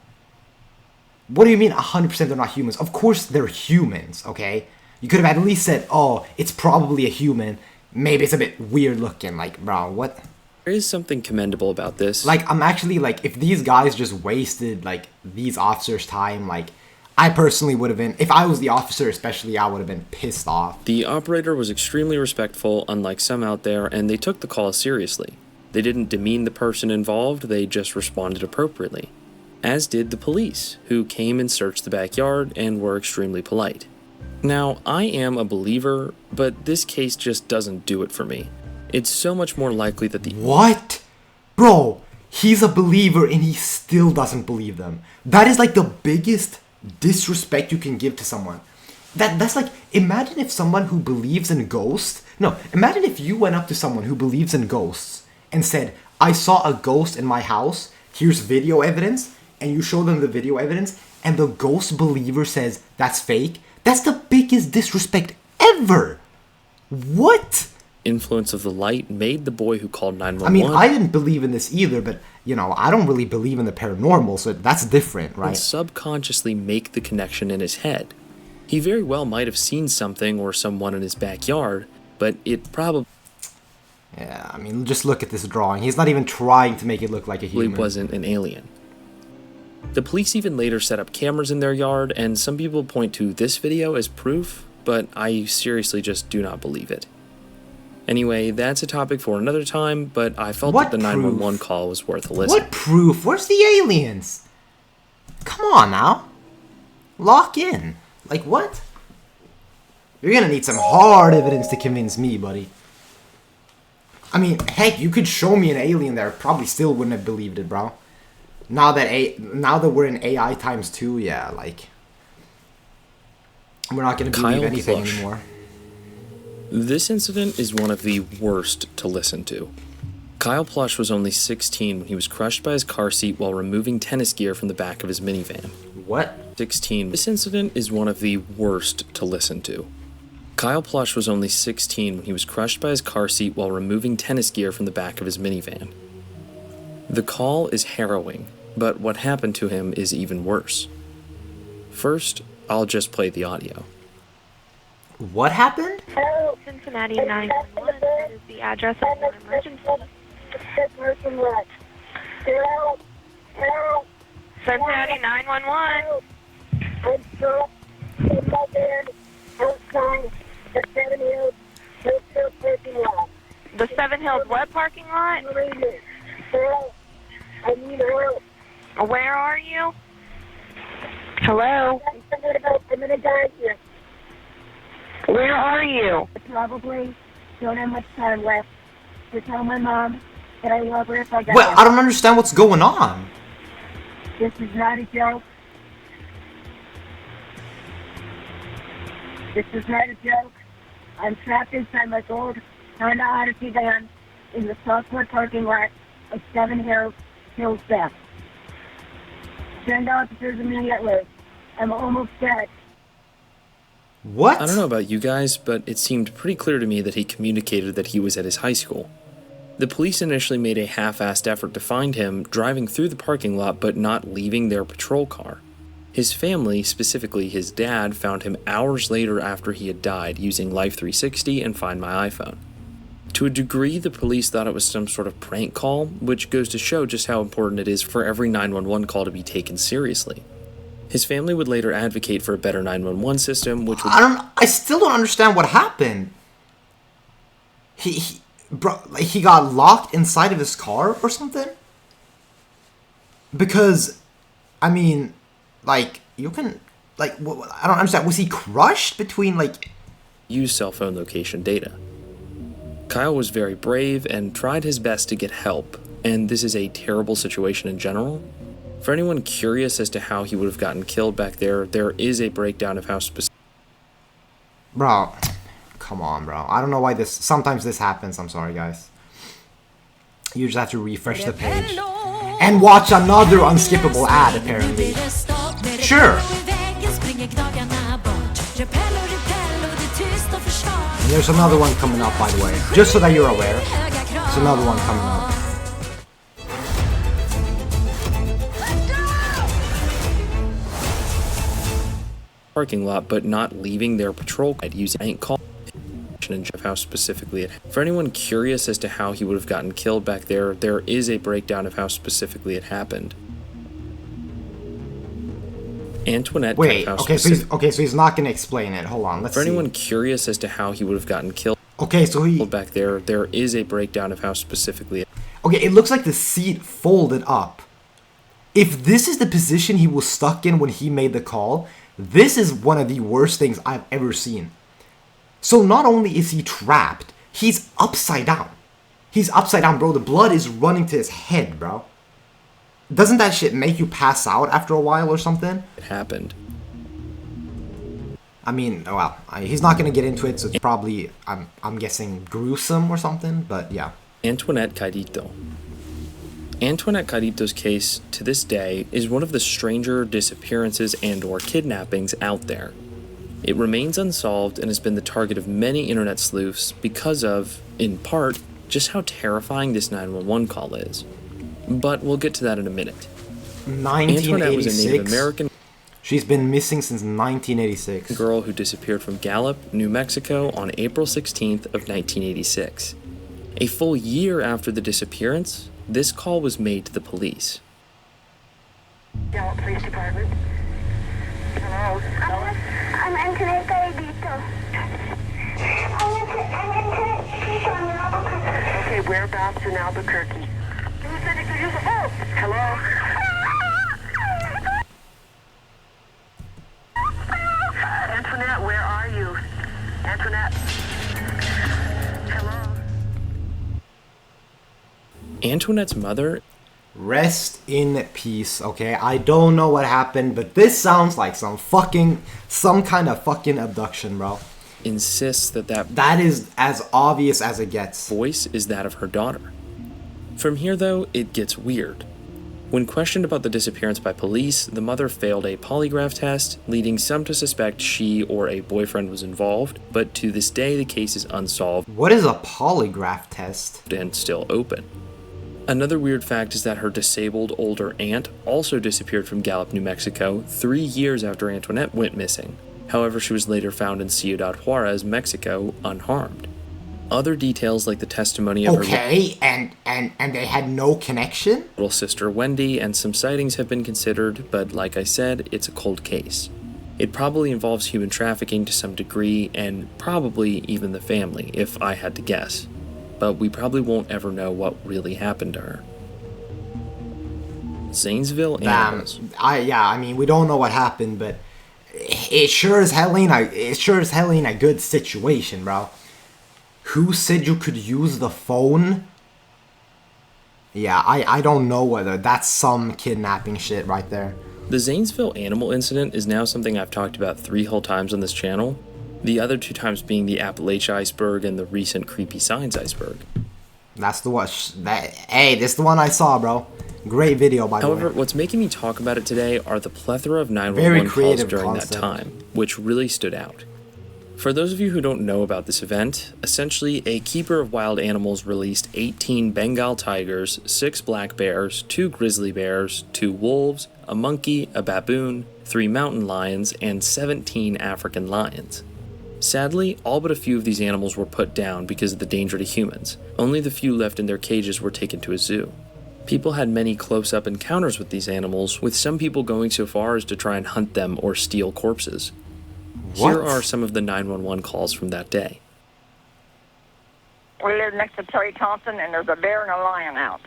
What do you mean 100% they're not humans? Of course they're humans, okay? You could have at least said, oh, it's probably a human. Maybe it's a bit weird looking. Like, bro, what? There is something commendable about this. Like, I'm actually, like, if these guys just wasted, like, these officers' time, like, I personally would have been, if I was the officer especially, I would have been pissed off. The operator was extremely respectful, unlike some out there, and they took the call seriously. They didn't demean the person involved, they just responded appropriately. As did the police, who came and searched the backyard and were extremely polite. Now, I am a believer, but this case just doesn't do it for me. It's so much more likely that the— What? Bro, he's a believer and he still doesn't believe them. That is like the biggest disrespect you can give to someone. That's like, imagine if someone who believes in ghosts, imagine if you went up to someone who believes in ghosts and said, I saw a ghost in my house, here's video evidence, and you show them the video evidence, and the ghost believer says that's fake. That's the biggest disrespect ever. What? Influence of the light made the boy who called 911. I mean, I didn't believe in this either, but, I don't really believe in the paranormal, so that's different, right? And subconsciously make the connection in his head. He very well might have seen something or someone in his backyard, but it probably— Yeah, I mean, just look at this drawing. He's not even trying to make it look like a human. wasn't an alien. The police even later set up cameras in their yard, and some people point to this video as proof, but I seriously just do not believe it. Anyway, that's a topic for another time, but I felt that the 911 call was worth a listen. What proof? Where's the aliens? Come on now. Lock in. Like, what? You're gonna need some hard evidence to convince me, buddy. I mean, heck, you could show me an alien there. Probably still wouldn't have believed it, bro. Now that we're in AI times 2, yeah, like, we're not gonna believe anything anymore. This incident is one of the worst to listen to. Kyle Plush was only 16 when he was crushed by his car seat while removing tennis gear from the back of his minivan. What? 16. This incident is one of the worst to listen to. Kyle Plush was only 16 when he was crushed by his car seat while removing tennis gear from the back of his minivan. The call is harrowing, but what happened to him is even worse. First, I'll just play the audio. What happened? Hello, Cincinnati 911. That is the address of an emergency. Cincinnati 911. I'm stuck in my bed outside the 7 Hills Hotel parking lot. The 7 Hills what parking lot? I need help. Where are you? Hello? I'm gonna die here. Where are you? I probably don't have much time left to tell my mom that I love her if I die. Well, I don't understand what's going on. This is not a joke. This is not a joke. I'm trapped inside my gold Honda Odyssey van in the Southwood parking lot of 7 Hills Beth. Send officers immediately. I'm almost dead. What? I don't know about you guys, but it seemed pretty clear to me that he communicated that he was at his high school. The police initially made a half-assed effort to find him, driving through the parking lot but not leaving their patrol car. His family, specifically his dad, found him hours later after he had died using Life360 and Find My iPhone. To a degree, the police thought it was some sort of prank call, which goes to show just how important it is for every 911 call to be taken seriously. His family would later advocate for a better 911 system, which would— I still don't understand what happened. He got locked inside of his car or something? Because, I mean, like, you can, like, I don't understand. Was he crushed between, like— use cell phone location data. Kyle was very brave and tried his best to get help, and this is a terrible situation in general. For anyone curious as to how he would have gotten killed back there, there is a breakdown of how specific— Bro, come on, bro. I don't know why sometimes this happens. I'm sorry, guys. You just have to refresh the page. And watch another unskippable ad, apparently. Sure. And there's another one coming up, by the way. Just so that you're aware. There's another one coming up. Parking lot, but not leaving their patrol guide using ain't call of how specifically it. For anyone curious as to how he would have gotten killed back there, there is a breakdown of how specifically it happened. Antoinette. Wait, okay, so he's not gonna explain it. Hold on, let's see. For anyone curious as to how he would have gotten killed, okay, so he back there is a breakdown of how specifically. Okay, it looks like the seat folded up. If this is the position he was stuck in when he made the call, this is one of the worst things I've ever seen. So not only is he trapped, he's upside down. He's upside down, bro. The blood is running to his head, bro. Doesn't that shit make you pass out after a while or something? It happened. I mean, well, he's not gonna get into it, so it's probably, I'm guessing, gruesome or something, but yeah. Antoinette Carito. Antoinette Carito's case, to this day, is one of the stranger disappearances and/or kidnappings out there. It remains unsolved and has been the target of many internet sleuths because of, in part, just how terrifying this 911 call is. But we'll get to that in a minute. 1986. Antoinette was a Native American. She's been missing since 1986. Girl who disappeared from Gallup, New Mexico on April 16th of 1986. A full year after the disappearance, this call was made to the police. Gallup Police Department. Hello. I'm Antoinette Carito. Okay, whereabouts in Albuquerque? Hello? Antoinette, where are you? Antoinette? Hello? Antoinette's mother... Rest in peace, okay? I don't know what happened, but this sounds like some kind of fucking abduction, bro. Insists that is as obvious as it gets. Voice is that of her daughter. From here, though, it gets weird. When questioned about the disappearance by police, the mother failed a polygraph test, leading some to suspect she or a boyfriend was involved, but to this day the case is unsolved. What is a polygraph test? And still open. Another weird fact is that her disabled older aunt also disappeared from Gallup, New Mexico, 3 years after Antoinette went missing. However, she was later found in Ciudad Juarez, Mexico, unharmed. Other details like the testimony of her and they had no connection? Little sister Wendy and some sightings have been considered, but like I said, it's a cold case. It probably involves human trafficking to some degree, and probably even the family, if I had to guess. But we probably won't ever know what really happened to her. Zanesville animals. I mean, we don't know what happened, but it sure as hell ain't a good situation, bro. Who said you could use the phone? Yeah, I don't know whether that's some kidnapping shit right there. The Zanesville animal incident is now something I've talked about 3 whole times on this channel. The other 2 times being the Appalachia Iceberg and the recent Creepy Signs Iceberg. That's the one. Hey, this is the one I saw, bro. Great video, by the way. However, what's making me talk about it today are the plethora of 911 calls during that time, which really stood out. For those of you who don't know about this event, essentially a keeper of wild animals released 18 Bengal tigers, 6 black bears, 2 grizzly bears, 2 wolves, a monkey, a baboon, 3 mountain lions, and 17 African lions. Sadly, all but a few of these animals were put down because of the danger to humans. Only the few left in their cages were taken to a zoo. People had many close-up encounters with these animals, with some people going so far as to try and hunt them or steal corpses. What? Here are some of the 911 calls from that day. We live next to Terry Thompson, and there's a bear and a lion out.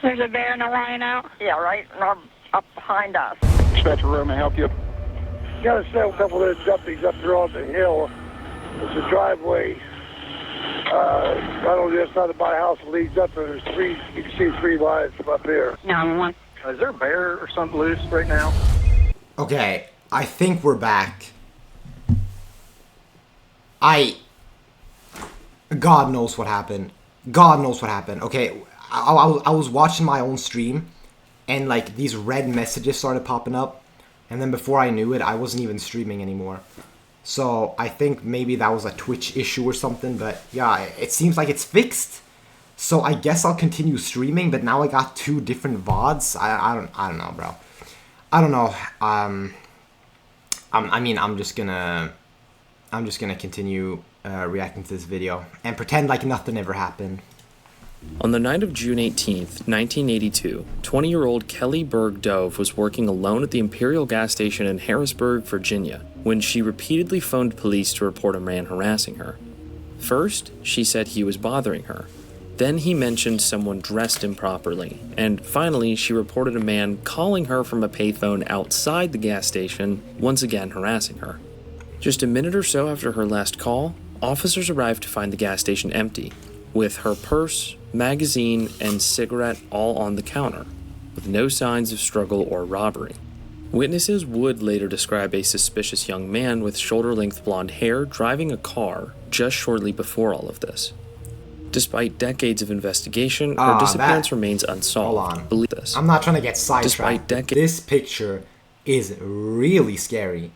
There's a bear and a lion out? Yeah, right up behind us. Dispatcher room, may I help you? Got to sell a couple of those dumpies up there on the hill. It's a driveway. I don't know, it's not about a house that leads up there. There's 3, you can see 3 lines from up here. 911. Is there a bear or something loose right now? Okay, I think we're back. God knows what happened. God knows what happened. Okay, I was watching my own stream, and like these red messages started popping up, and then before I knew it, I wasn't even streaming anymore. So I think maybe that was a Twitch issue or something, but yeah, it seems like it's fixed. So I guess I'll continue streaming, but now I got 2 different VODs. I don't know, bro. I don't know. I mean, I'm just gonna continue reacting to this video and pretend like nothing ever happened. On the night of June 18th, 1982, 20-year-old Kelly Berg Dove was working alone at the Imperial gas station in Harrisburg, Virginia, when she repeatedly phoned police to report a man harassing her. First, she said he was bothering her. Then he mentioned someone dressed improperly, and finally she reported a man calling her from a payphone outside the gas station, once again harassing her. Just a minute or so after her last call, officers arrived to find the gas station empty, with her purse, magazine, and cigarette all on the counter, with no signs of struggle or robbery. Witnesses would later describe a suspicious young man with shoulder-length blonde hair driving a car just shortly before all of this. Despite decades of investigation, her disappearance remains unsolved. Hold on. Believe this. I'm not trying to get sidetracked. Despite This picture is really scary.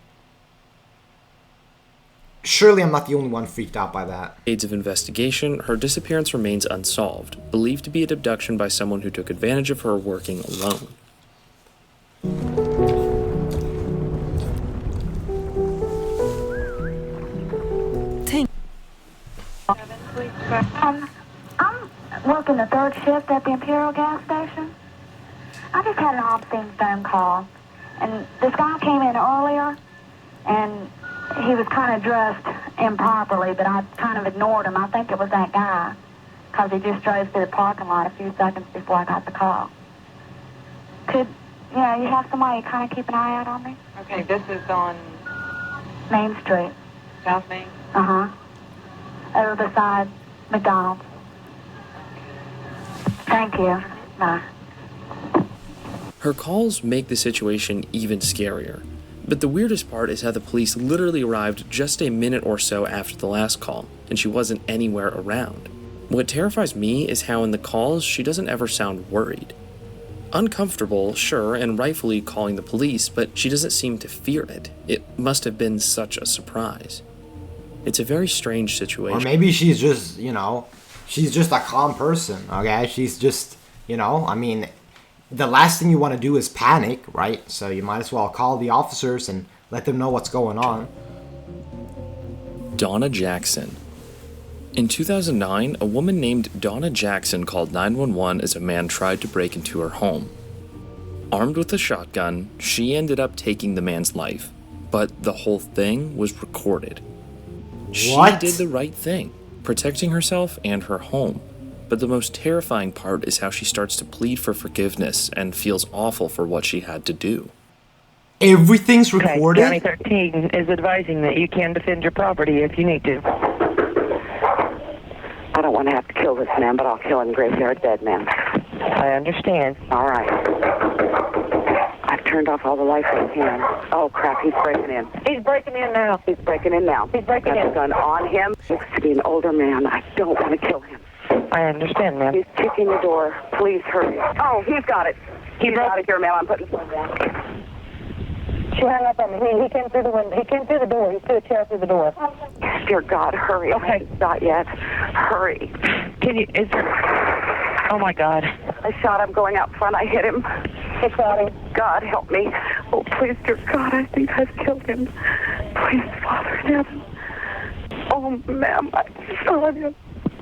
Surely I'm not the only one freaked out by that. Decades of investigation, her disappearance remains unsolved, believed to be an abduction by someone who took advantage of her working alone. I'm working the 3rd shift at the Imperial gas station. I just had an off-scene phone call, and this guy came in earlier, and he was kind of dressed improperly, but I kind of ignored him. I think it was that guy, because he just drove through the parking lot a few seconds before I got the call. You have somebody kind of keep an eye out on me? Okay, this is on Main Street. South Main? Uh-huh. Over beside McDonald's. Thank you. Bye. Her calls make the situation even scarier. But the weirdest part is how the police literally arrived just a minute or so after the last call, and she wasn't anywhere around. What terrifies me is how in the calls she doesn't ever sound worried. Uncomfortable, sure, and rightfully calling the police, but she doesn't seem to fear it. It must have been such a surprise. It's a very strange situation. Or maybe she's just, she's just a calm person, okay? She's just, I mean, the last thing you want to do is panic, right? So you might as well call the officers and let them know what's going on. Donna Jackson. In 2009, a woman named Donna Jackson called 911 as a man tried to break into her home. Armed with a shotgun, she ended up taking the man's life, but the whole thing was recorded. She did the right thing, protecting herself and her home. But the most terrifying part is how she starts to plead for forgiveness and feels awful for what she had to do. Everything's recorded? County 13 is advising that you can defend your property if you need to. I don't want to have to kill this man, but I'll kill him graveyard dead man. I understand. All right. I've turned off all the lights I can. Oh, crap, he's breaking in. He's breaking in now. He's breaking in now. He's breaking Got in. the gun on him. Looks to be an older man. I don't want to kill him. I understand, ma'am. He's kicking the door. Please hurry. Oh, he's got it. He's out of here, ma'am. I'm putting the phone down. She hung up on me. He came through the window. He came through the door. He threw a chair through the door. Dear God, hurry. Okay. Not yet. Hurry. Oh, my God. I shot him going out front. I hit him. I shot him. God, help me. Oh, please, dear God, I think I've killed him. Please, Father in heaven. Oh, ma'am, I saw him.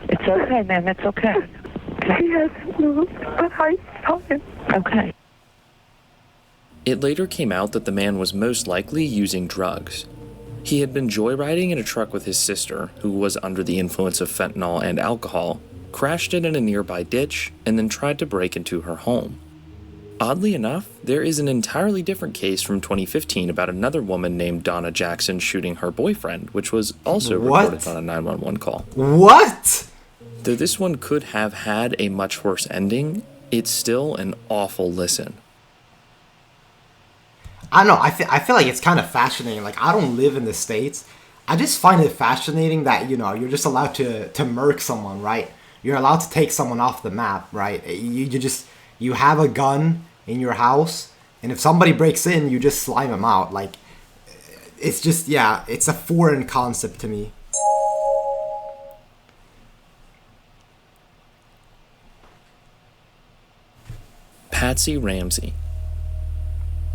It's okay, ma'am. It's okay. He hasn't moved, but I saw him. Okay. It later came out that the man was most likely using drugs. He had been joyriding in a truck with his sister, who was under the influence of fentanyl and alcohol, crashed it in a nearby ditch, and then tried to break into her home. Oddly enough, there is an entirely different case from 2015 about another woman named Donna Jackson shooting her boyfriend, which was also reported on a 911 call. What? Though this one could have had a much worse ending, it's still an awful listen. I don't know, I feel like it's kind of fascinating. Like, I don't live in the States. I just find it fascinating that, you're just allowed to murk someone, right? You're allowed to take someone off the map, right? You have a gun in your house, and if somebody breaks in, you just slime them out. Like, it's just, yeah, it's a foreign concept to me. Patsy Ramsey.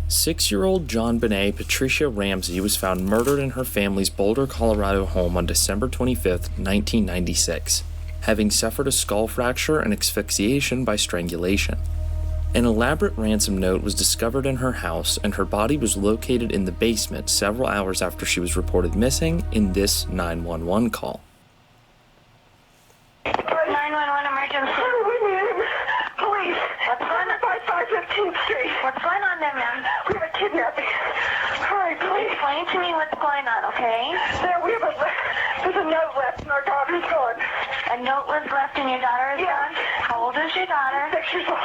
6-year-old John Benet Patricia Ramsey was found murdered in her family's Boulder, Colorado home on December 25, 1996, having suffered a skull fracture and asphyxiation by strangulation. An elaborate ransom note was discovered in her house, and her body was located in the basement several hours after she was reported missing in this 911 call. 911 emergency. Police. What's going on? 515th Street. What's going on there, ma'am? We have a kidnapping. Hurry, please. Explain to me what's going on, okay? There's a note left and our daughter's gone. A note was left and your daughter is gone? How old is your daughter? 6 years old.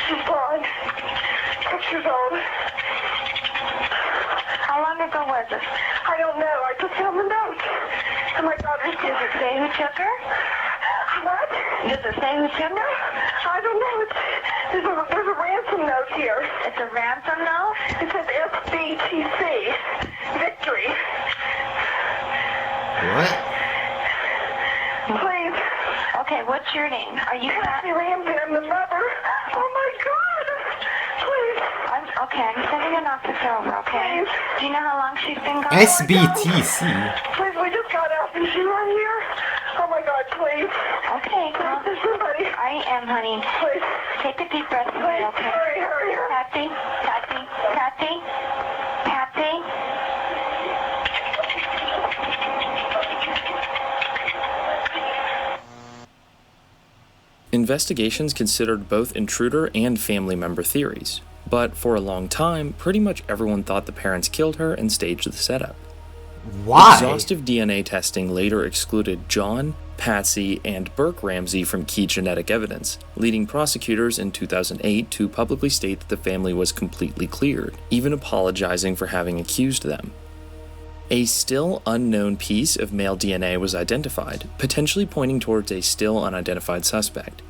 She's gone. 6 years old. How long ago was this? I don't know. I just found the note. And my daughter's gone. Does it say who took her? What? Does it say who took her? I don't know. There's a ransom note here. It's a ransom note? It says SBTC. Victory. What? Please. Okay, what's your name? Are you Patsy Ramsey? I'm the mother. Oh my God. Please. I'm sending an officer over, okay? Please. Do you know how long she's been gone? SBTC. Please, we just got out. Is she right here? Oh my God, please. Okay, calm. There's somebody. I am, honey. Please. Take a deep breath, please. Okay. Hurry. Patsy. Investigations considered both intruder and family member theories, but for a long time, pretty much everyone thought the parents killed her and staged the setup. Why? Exhaustive DNA testing later excluded John, Patsy, and Burke Ramsey from key genetic evidence, leading prosecutors in 2008 to publicly state that the family was completely cleared, even apologizing for having accused them. A still unknown piece of male DNA was identified, potentially pointing towards a still unidentified suspect.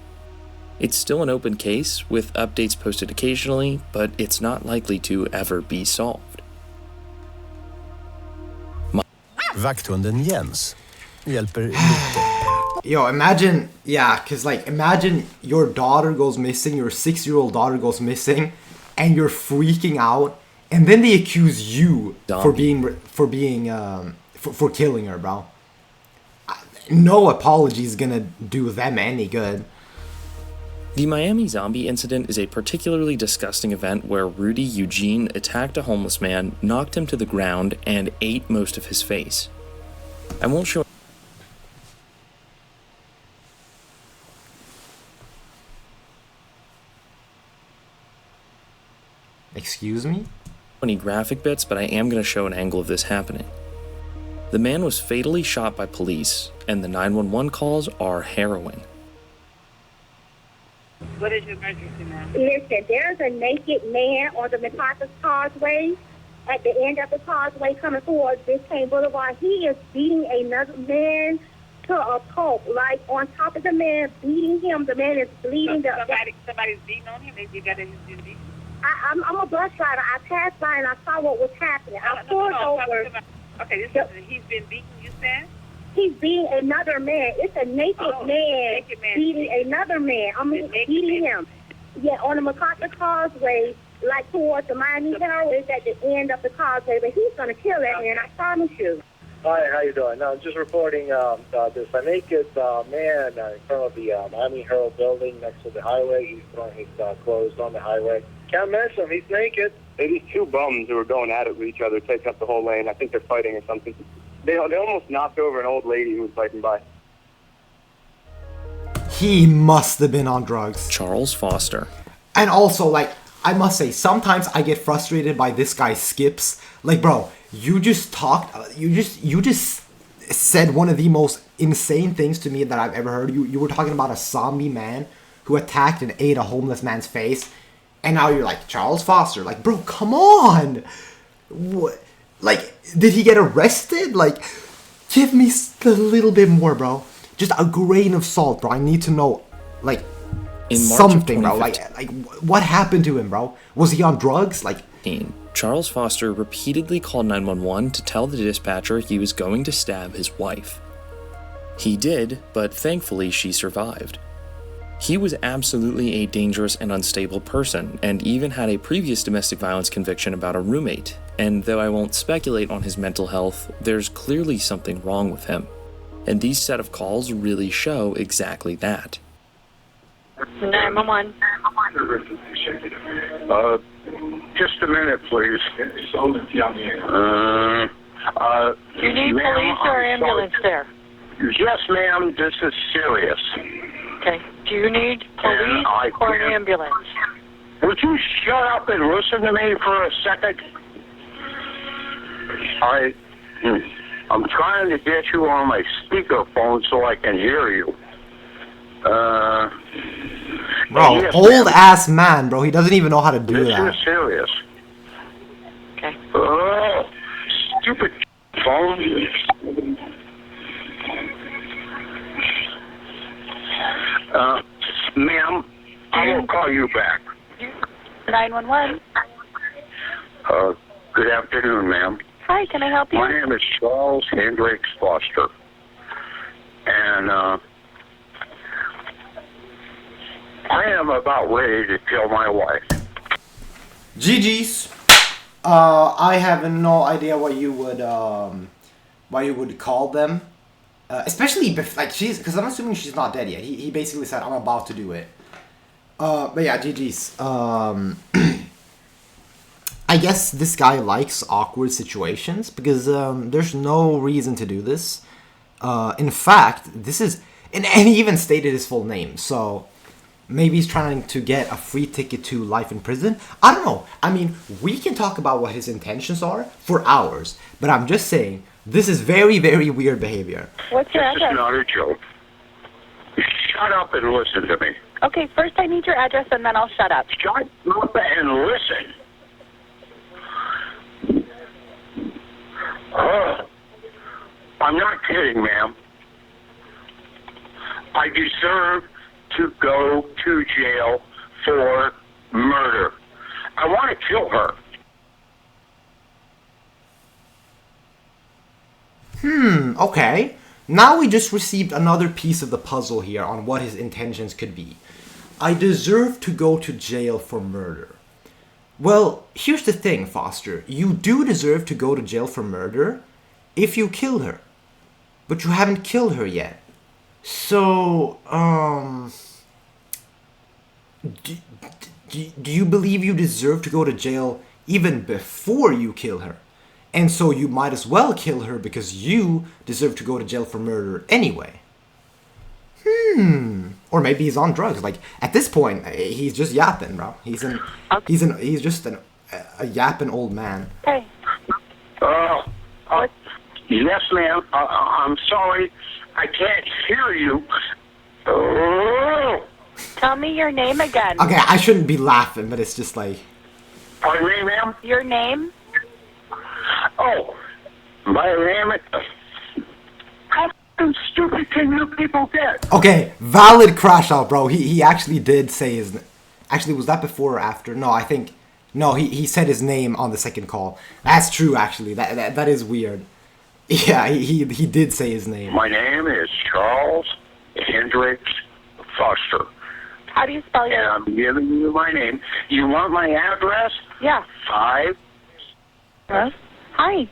It's still an open case, with updates posted occasionally, but it's not likely to ever be solved. Vakthunden Jens hjälper lite. Yo, imagine your daughter goes missing, your 6-year-old daughter goes missing, and you're freaking out, and then they accuse you for killing her, bro. No apology is gonna do them any good. The Miami zombie incident is a particularly disgusting event where Rudy Eugene attacked a homeless man, knocked him to the ground, and ate most of his face. I won't show Excuse me? any graphic bits, but I am going to show an angle of this happening. The man was fatally shot by police, and the 911 calls are harrowing. What is your emergency, ma'am? Listen, there's a naked man on the MacArthur Causeway, at the end of the causeway coming towards Biscayne Boulevard. He is beating another man to a pulp, like on top of the man, beating him. The man is bleeding. Somebody's beating on him? They got his beating? I'm a bus driver. I passed by and I saw what was happening. I pulled over. Okay, he's been beaten, you said? He's beating another man. It's a naked man beating another man. Beating him. Yeah, on the MacArthur Causeway, like towards the Miami Herald, is at the end of the causeway. But he's going to kill that man, I promise you. Hi, how you doing? I'm just reporting there's a naked man in front of the Miami Herald building next to the highway. He's throwing his clothes on the highway. Can't miss him. He's naked. Hey, these two bums who were going at it with each other, taking up the whole lane. I think they're fighting or something. They almost knocked over an old lady who was fighting by. He must have been on drugs. Charles Foster. And also, I must say, sometimes I get frustrated by this guy's skips. Bro, you just said one of the most insane things to me that I've ever heard. You were talking about a zombie man who attacked and ate a homeless man's face. And now you're like, Charles Foster. Bro, come on. What? Did he get arrested? Give me a little bit more, bro. Just a grain of salt, bro. I need to know, in March something, bro. of 2015, What happened to him, bro? Was he on drugs? Charles Foster repeatedly called 911 to tell the dispatcher he was going to stab his wife. He did, but thankfully she survived. He was absolutely a dangerous and unstable person, and even had a previous domestic violence conviction about a roommate, and though I won't speculate on his mental health, there's clearly something wrong with him. And these set of calls really show exactly that. 911. Just a minute, please. You need police or ambulance there? Yes, ma'am. This is serious. Okay. Do you need police or an ambulance? Would you shut up and listen to me for a second? I'm trying to get you on my speakerphone so I can hear you. Bro, yes, old ass man, bro. He doesn't even know how to do This that. is serious. Okay. Stupid phone. Ma'am, I will call you back. 911. Good afternoon, ma'am. Hi, can I help you? My name is Charles Hendricks Foster. And, I am about ready to kill my wife. GG's. I have no idea what you would call them. Especially like because I'm assuming she's not dead yet. He basically said, I'm about to do it. But yeah, GG's. I guess this guy likes awkward situations because there's no reason to do this. In fact, this is, and he even stated his full name, so maybe he's trying to get a free ticket to life in prison. I don't know. I mean, we can talk about what his intentions are for hours, but I'm just saying, this is very, very weird behavior. What's your This address? is not a joke. Shut up and listen to me. Okay, first I need your address and then I'll shut up. Shut up and listen. I'm not kidding, ma'am. I deserve to go to jail for murder. I want to kill her. Okay. Now we just received another piece of the puzzle here on what his intentions could be. I deserve to go to jail for murder. Well, here's the thing, Foster. You do deserve to go to jail for murder if you kill her. But you haven't killed her yet. So, do you believe you deserve to go to jail even before you kill her? And so you might as well kill her because you deserve to go to jail for murder anyway. Or maybe he's on drugs. Like, at this point, he's just yapping, bro. He's just a yapping old man. Hey. Yes, ma'am. I'm sorry. I can't hear you. Tell me your name again. Okay, I shouldn't be laughing, but it's just like... Pardon me, ma'am? Your name? Oh, my name is... How stupid can you people get? Okay, valid crash out, bro. He actually did say his... Actually, was that before or after? No, I think... No, he said his name on the second call. That's true, actually. That is weird. Yeah, he did say his name. My name is Charles Hendricks Foster. How do you spell your name? I'm giving you my name. You want my address? Yeah. 5. Hi.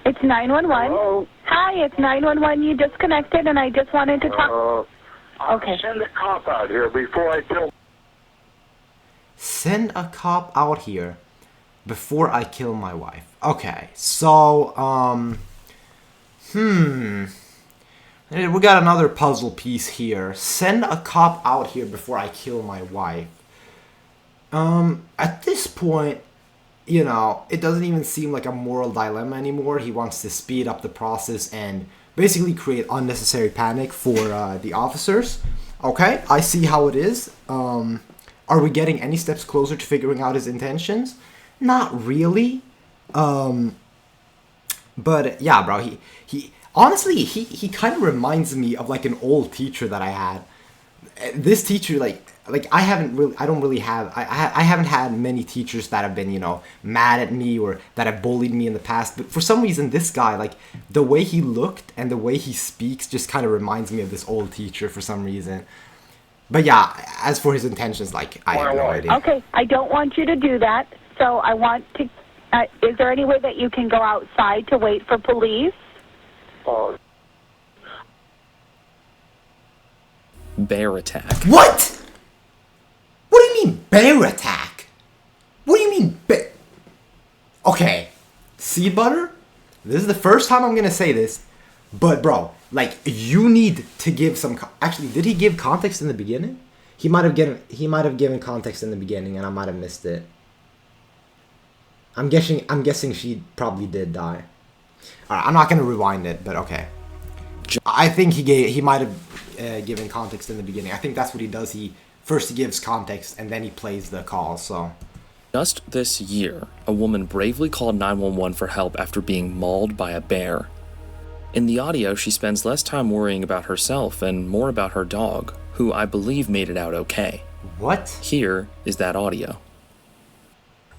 It's 911. Hello? Hi, it's 911. You disconnected and I just wanted to talk. Okay. Send a cop out here before I kill... Send a cop out here before I kill my wife. Okay, so, we got another puzzle piece here. Send a cop out here before I kill my wife. At this point, you know, it doesn't even seem like a moral dilemma anymore. He wants to speed up the process and basically create unnecessary panic for the officers. Okay, I see how it is. Are we getting any steps closer to figuring out his intentions? Not really. But yeah, bro, he honestly, he kind of reminds me of like an old teacher that I had. this teacher, like I haven't had many teachers that have been, you know, mad at me or that have bullied me in the past. But for some reason, this guy, like the way he looked and the way he speaks just kind of reminds me of this old teacher for some reason. But yeah, as for his intentions, like I have no idea. Okay, I don't want you to do that. So I want to, is there any way that you can go outside to wait for police? Bear attack. What? What do you mean bear attack? What do you mean bear? Okay, seed butter? This is the first time I'm gonna say this, but bro, like you need to give some. Actually, did he give context in the beginning? He might have given context in the beginning, and I might have missed it. I'm guessing she probably did die. Alright, I'm not gonna rewind it, but okay. I think he might have given context in the beginning. I think that's what he does. He first gives context and then he plays the call. So just this year, a woman bravely called 911 for help after being mauled by a bear. In the audio, she spends less time worrying about herself and more about her dog, who I believe made it out okay. What? Here is that audio.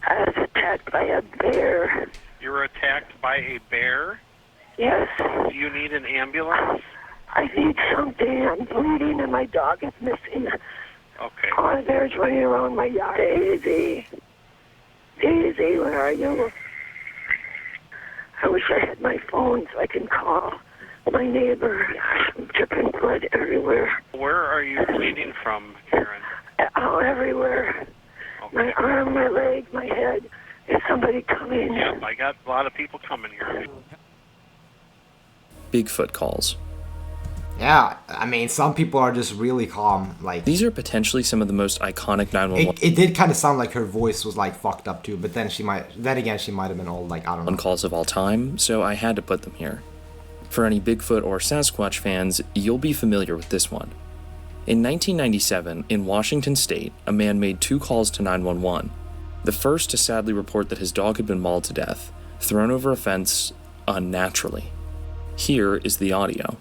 I was attacked by a bear. You were attacked by a bear? Yes. Do you need an ambulance? I need something. I'm bleeding and my dog is missing. Okay. All the bears running around my yard. Daisy. Daisy, where are you? I wish I had my phone so I can call my neighbor. Gosh, I'm dripping blood everywhere. Where are you bleeding from, Karen? Oh, everywhere. Okay. My arm, my leg, my head. Is somebody coming? Yep, I got a lot of people coming here. Bigfoot calls. yeah, I mean, some people are just really calm. Like These are potentially some of the most iconic 911 it did kind of sound like her voice was like fucked up too, but then she might have been old. Like I don't know. calls of all time, so I had to put them here. For any Bigfoot or Sasquatch fans, you'll be familiar with this one. In 1997, in Washington state, a man made 2 calls to 911. The first to sadly report that his dog had been mauled to death, thrown over a fence unnaturally. Here is the audio.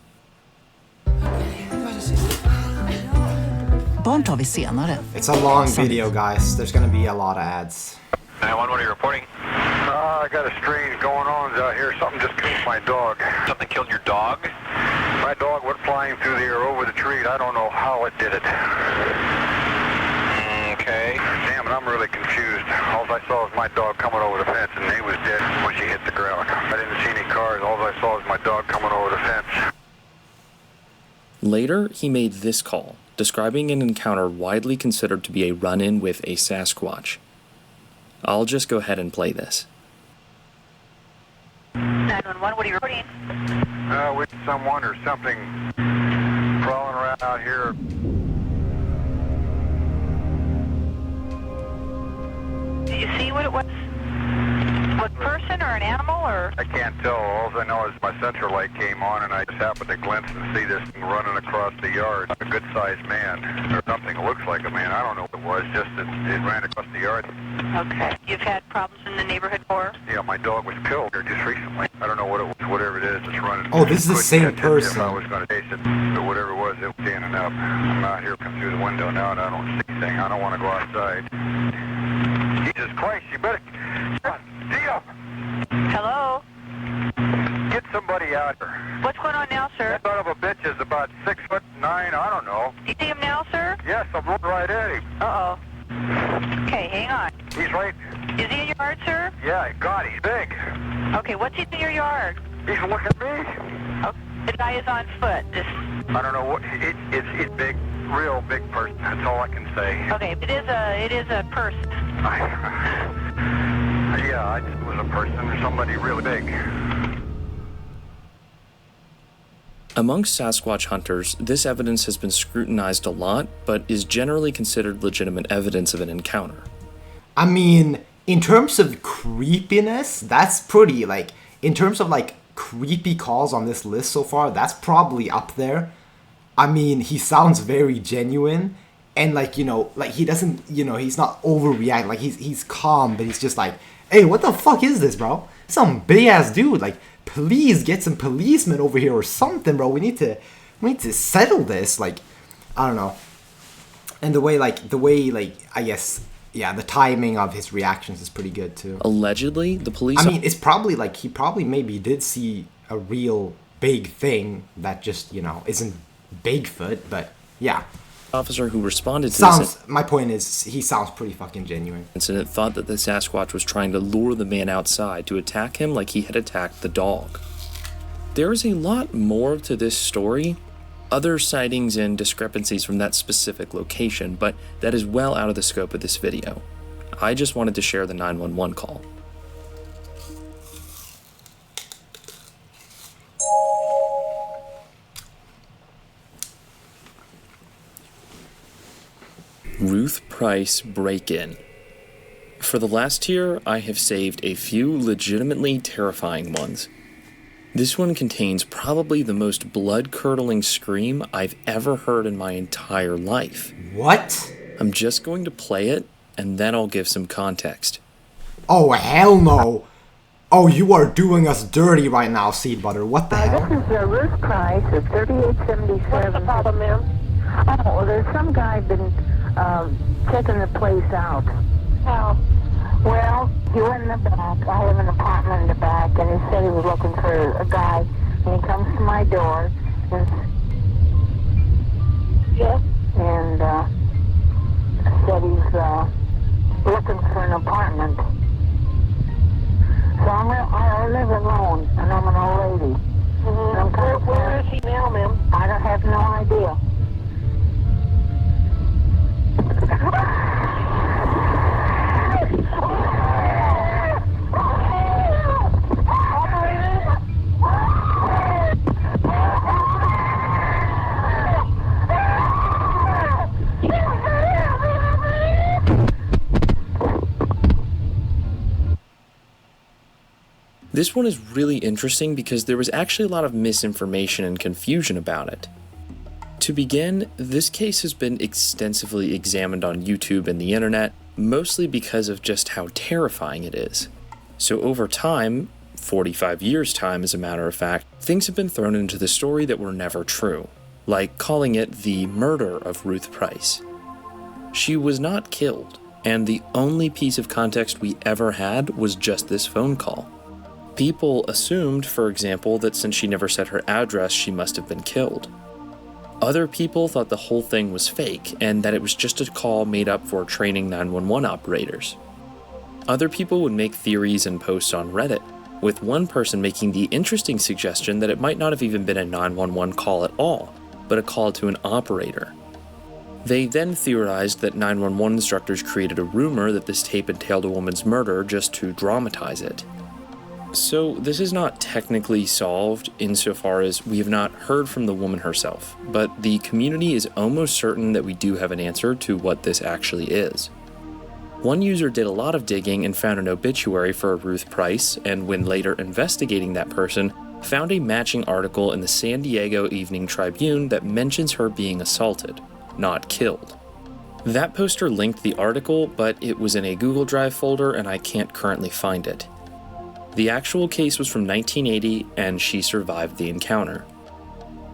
Barn tar vi senare. It's a long video, guys. There's gonna be a lot of ads. 911, what are you reporting? I got a strange going on out here. Something just killed my dog. Something killed your dog? My dog went flying through the air over the tree. I don't know how it did it. Okay. Damn it, I'm really confused. All I saw was my dog coming over the fence, and he was dead when she hit the ground. I didn't see any cars. All I saw was my dog coming over the fence. Later, he made this call, describing an encounter widely considered to be a run-in with a Sasquatch. I'll just go ahead and play this. 911, what are you reporting? With someone or something crawling around out here. Did you see what it was? A person or an animal or? I can't tell. All I know is my central light came on, and I just happened to glimpse and see this thing running across the yard. A good-sized man, or something that looks like a man. I don't know what it was. Just that it ran across the yard. Okay. You've had problems in the neighborhood before? Yeah, my dog was killed here just recently. I don't know what it was. Whatever it is, it's running. Oh, this is the same Couldn't catch it person. If I was going to taste it, but whatever it was standing up. I'm out here, come through the window now, and I don't see anything. I don't want to go outside. Jesus Christ! You better. Tia! Hello? Get somebody out here. What's going on now, sir? That son of a bitch is about 6'9". I don't know. You see him now, sir? Yes, I'm looking right at him. Uh-oh. Okay, hang on. He's right. Is he in your yard, sir? Yeah, God, he's big. Okay, what's he in your yard? He's looking at me. Oh, the guy is on foot. I don't know what. It's big, real big person. That's all I can say. Okay, it is a person. Yeah, it was a person or somebody really big. Amongst Sasquatch hunters, this evidence has been scrutinized a lot, but is generally considered legitimate evidence of an encounter. I mean, in terms of creepiness, that's pretty, like, in terms of, like, creepy calls on this list so far, that's probably up there. I mean, he sounds very genuine, and, like, you know, like, he doesn't, you know, he's not overreacting, like, he's calm, but he's just like, hey, what the fuck is this, bro? Some big-ass dude, like, please get some policemen over here or something, bro. We need to settle this, like, I don't know. And the way, I guess, yeah, the timing of his reactions is pretty good, too. Allegedly, the police... I mean, it's probably, he probably maybe did see a real big thing that just, isn't Bigfoot, but, yeah. Officer who responded to my point is, he sounds pretty fucking genuine. Incident thought that the Sasquatch was trying to lure the man outside to attack him like he had attacked the dog. There is a lot more to this story, other sightings and discrepancies from that specific location, but that is well out of the scope of this video. I just wanted to share the 911 call. Ruth Price break-in. For the last year, I have saved a few legitimately terrifying ones. This one contains probably the most blood-curdling scream I've ever heard in my entire life. What? I'm just going to play it, and then I'll give some context. Oh, hell no! Oh, you are doing us dirty right now, Seed Butter. What the hell? This is Ruth Price of 3877. What's the problem, ma'am? Oh, well, there's some guy been checking the place out. How? Well, he went in the back. I have an apartment in the back, and he said he was looking for a guy. And he comes to my door, and Yes? and said he's looking for an apartment. So I live alone, and I'm an old lady. Mm-hmm. Where is he now, ma'am? I don't have no idea. This one is really interesting because there was actually a lot of misinformation and confusion about it. To begin, this case has been extensively examined on YouTube and the internet, mostly because of just how terrifying it is. So over time, 45 years' time as a matter of fact, things have been thrown into the story that were never true, like calling it the murder of Ruth Price. She was not killed, and the only piece of context we ever had was just this phone call. People assumed, for example, that since she never said her address, she must have been killed. Other people thought the whole thing was fake and that it was just a call made up for training 911 operators. Other people would make theories and posts on Reddit, with one person making the interesting suggestion that it might not have even been a 911 call at all, but a call to an operator. They then theorized that 911 instructors created a rumor that this tape entailed a woman's murder just to dramatize it. So this is not technically solved insofar as we have not heard from the woman herself, but the community is almost certain that we do have an answer to what this actually is. One user did a lot of digging and found an obituary for Ruth Price, and when later investigating that person, found a matching article in the San Diego Evening Tribune that mentions her being assaulted, not killed. That poster linked the article, but it was in a Google Drive folder and I can't currently find it. The actual case was from 1980, and she survived the encounter.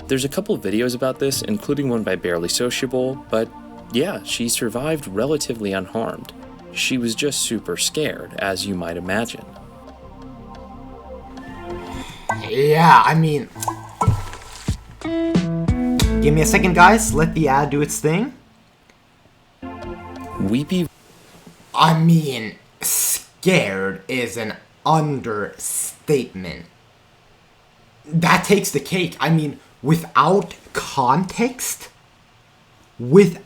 There's a couple videos about this, including one by Barely Sociable, but yeah, she survived relatively unharmed. She was just super scared, as you might imagine. Yeah, I mean... Give me a second, guys. Let the ad do its thing. Weepy... I mean, scared is an understatement. That takes the cake. I mean, without context, takes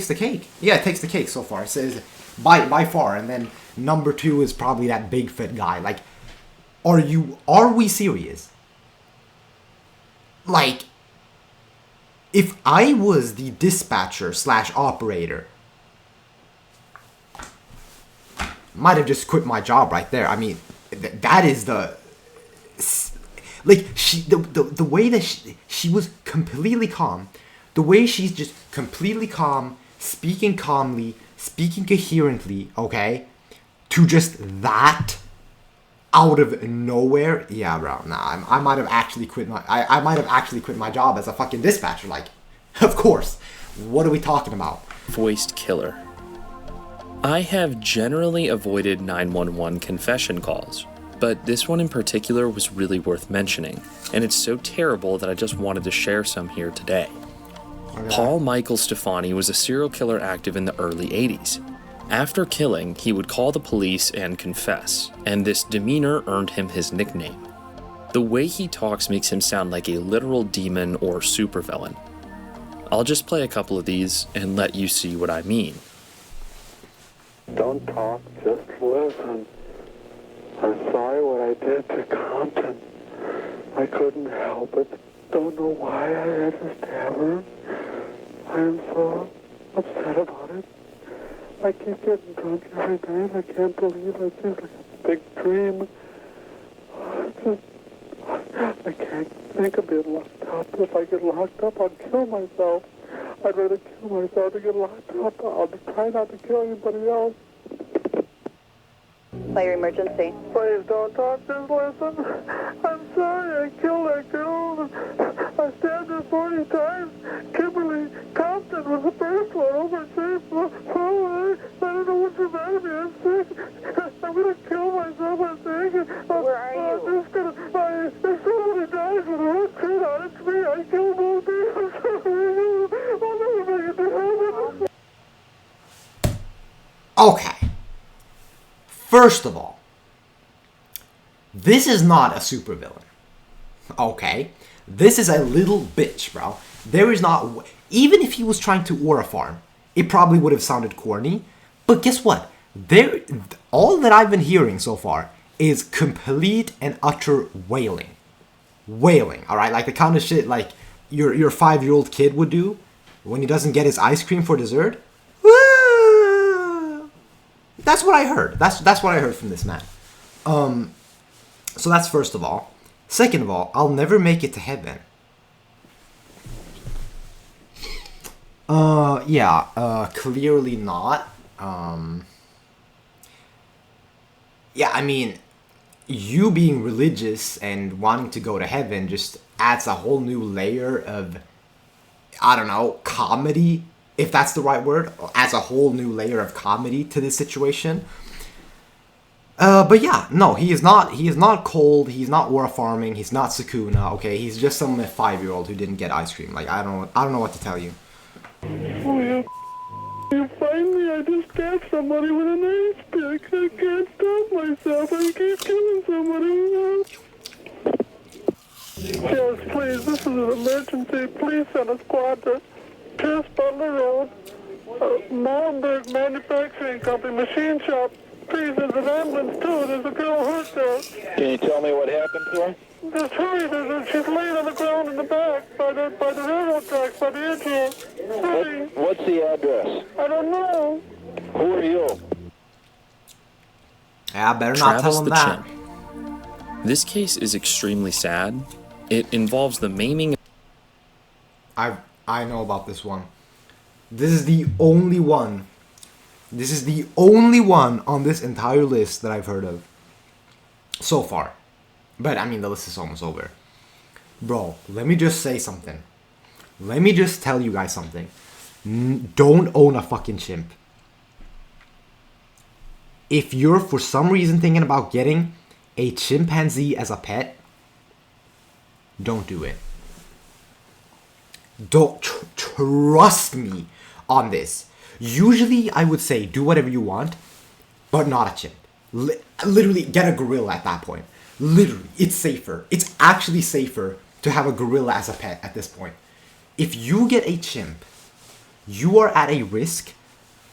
the cake. Yeah, it takes the cake so far. It says by far, and then number 2 is probably that Bigfoot guy. Like, are we serious? Like, if I was the dispatcher / operator, might have just quit my job right there. I mean, that is the... Like, the way that she was completely calm. The way she's just completely calm, speaking calmly, speaking coherently, okay? To just that out of nowhere. Yeah, bro, nah, I might have actually quit my... I might have actually quit my job as a fucking dispatcher. Like, Of course. What are we talking about? Voiced killer. I have generally avoided 911 confession calls, but this one in particular was really worth mentioning, and it's so terrible that I just wanted to share some here today. Okay. Paul Michael Stefani was a serial killer active in the early 80s. After killing, he would call the police and confess, and this demeanor earned him his nickname. The way he talks makes him sound like a literal demon or supervillain. I'll just play a couple of these and let you see what I mean. Don't talk, just listen. I'm sorry what I did to Compton. I couldn't help it. Don't know why I had to stab her. I am so upset about it. I keep getting drunk every night. I can't believe it. It's just like a big dream. I can't think of being locked up. If I get locked up, I'll kill myself. I'd rather kill myself than get locked up. I'll try not to kill anybody else. Fire emergency. Please don't talk, just listen. I'm sorry I killed that girl. I stabbed her 40 times. Kimberly Compton was the first one. Over I don't know what's the matter with me. I'm sick. I'm going to kill myself, I think. Where are you? If somebody dies with a hook straight on, it's me. I killed both of them. I'm sorry. I'll never make it to heaven. Okay. First of all, this is not a supervillain. Okay? This is a little bitch, bro. There is not... Even if he was trying to war a farm, it probably would have sounded corny. But guess what? All that I've been hearing so far is complete and utter wailing. Wailing, alright? Like the kind of shit like your 5-year-old kid would do when he doesn't get his ice cream for dessert. That's what I heard. That's what I heard from this man. So that's first of all. Second of all, I'll never make it to heaven. Clearly not. Yeah, I mean, you being religious and wanting to go to heaven just adds a whole new layer of, I don't know, comedy, if that's the right word, adds a whole new layer of comedy to this situation. But yeah, no, he is not cold, he's not war farming, he's not Sakuna, okay? He's just some 5-year-old who didn't get ice cream. Like, I don't know what to tell you. Oh, you find me, I just stabbed somebody with an ice pick. I can't stop myself. I keep killing somebody. Yes, please, this is an emergency. Please send a squad to Pierce Butler Road, Molenberg Manufacturing Company, machine shop. Please, there's an ambulance too. There's a girl hurt there. Can you tell me what happened to her? Just hurry, she's laying on the ground in the back by the railroad tracks, by the edge here. Hurry. What's the address? I don't know. Who are you? Yeah, I better not tell him that. Chimp. This case is extremely sad. It involves the maiming. I know about this one. This is the only one. This is the only one on this entire list that I've heard of so far. But, I mean, the list is almost over. Bro, let me just say something. Let me just tell you guys something. Don't own a fucking chimp. If you're for some reason thinking about getting a chimpanzee as a pet, don't do it. Don't trust me on this. Usually, I would say do whatever you want, but not a chimp. Literally, get a gorilla at that point. Literally, it's safer. It's actually safer to have a gorilla as a pet at this point. If you get a chimp, you are at a risk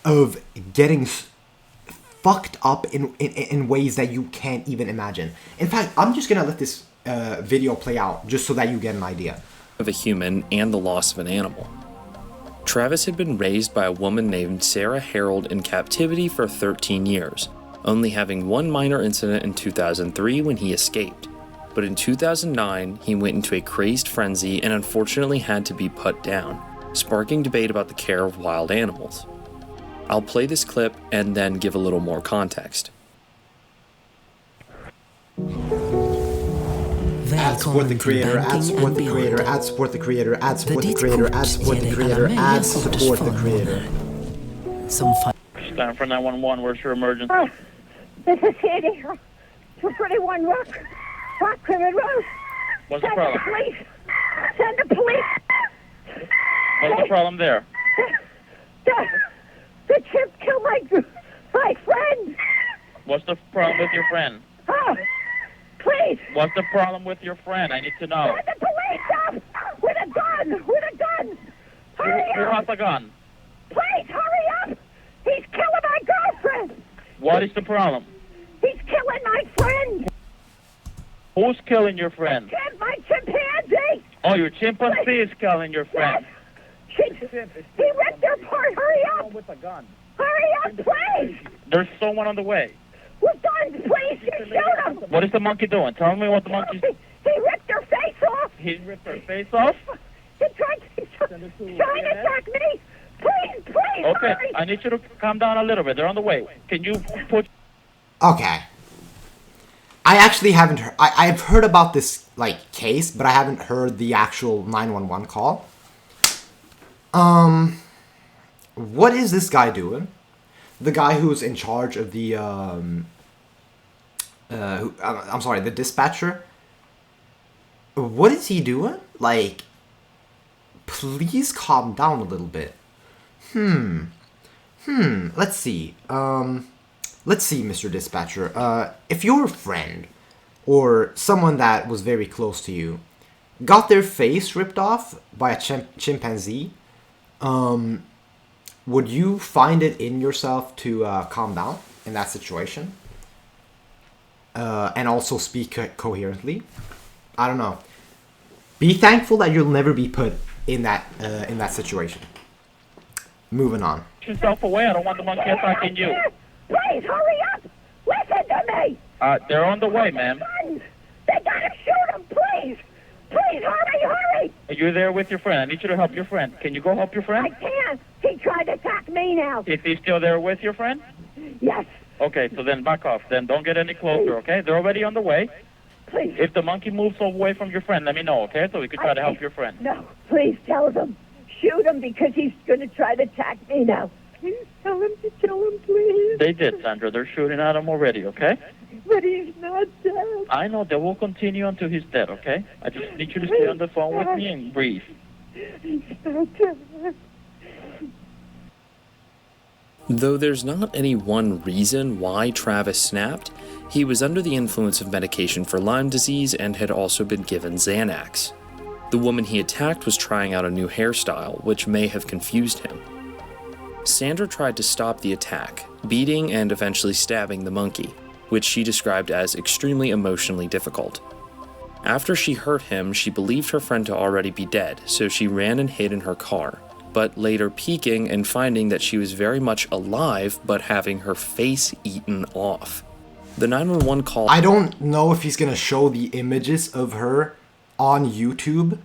of getting fucked up in ways that you can't even imagine. In fact, I'm just gonna let this video play out just so that you get an idea. Of a human and the loss of an animal. Travis had been raised by a woman named Sarah Harold in captivity for 13 years, only having one minor incident in 2003 when he escaped. But in 2009, he went into a crazed frenzy and unfortunately had to be put down, sparking debate about the care of wild animals. I'll play this clip and then give a little more context. As Add support the creator, add support the creator, add support the creator, add support the creator, add support the creator, add support the creator. Stand for 911, where's your emergency? Oh, this is Sandy. 241 Rock Criminal Road. What's the Send problem? the police. Send the police. What's the problem there? The chip killed my friend. What's the problem with your friend? Oh, please. What's the problem with your friend? I need to know. Send the police up with a gun. With a gun. Hurry Who up. has a gun? Please, hurry up. He's killing my girlfriend. What is the problem? He's killing my friend. Who's killing your friend? My chimpanzee. Oh, your chimpanzee is killing your friend. He ripped her apart. Hurry up. With a gun. Hurry up, please. There's someone on the way. With guns, please. You shoot him. What is the monkey doing? Tell me what the monkey's... He ripped her face off. He ripped her face off? He's trying to attack me. Please, Okay, hurry. I need you to calm down a little bit. They're on the way. Can you put... Okay. I actually haven't heard... I've heard about this, like, case, but I haven't heard the actual 911 call. What is this guy doing? The guy who's in charge of the, I'm sorry, the dispatcher. What is he doing? Like, please calm down a little bit. Let's see. Let's see, Mr. Dispatcher. If your friend, or someone that was very close to you, got their face ripped off by a chimpanzee, would you find it in yourself to calm down in that situation? And also speak coherently? I don't know. Be thankful that you'll never be put in that situation. Moving on. yourself away. I don't want the monkey attacking you. Please, hurry up! Listen to me! They're on the way, ma'am. They gotta shoot him, please! Please, hurry! You're there with your friend. I need you to help your friend. Can you go help your friend? I can't! He tried to attack me now! Is he still there with your friend? Yes. Okay, so then back off. Then don't get any closer, okay? They're already on the way. Please. If the monkey moves away from your friend, let me know, okay? So we can try to help your friend. No, please tell them. Shoot him because he's going to try to attack me now. Please tell him to kill him, please. They did, Sandra. They're shooting at him already, okay? But he's not dead. I know. They will continue until he's dead, okay? I just need you to stay on the phone with me and breathe. He's not dead. Though there's not any one reason why Travis snapped, he was under the influence of medication for Lyme disease and had also been given Xanax. The woman he attacked was trying out a new hairstyle, which may have confused him. Sandra tried to stop the attack, beating and eventually stabbing the monkey, which she described as extremely emotionally difficult. After she hurt him, she believed her friend to already be dead, so she ran and hid in her car, but later peeking and finding that she was very much alive but having her face eaten off. The 911 call... I don't know if he's gonna show the images of her on YouTube,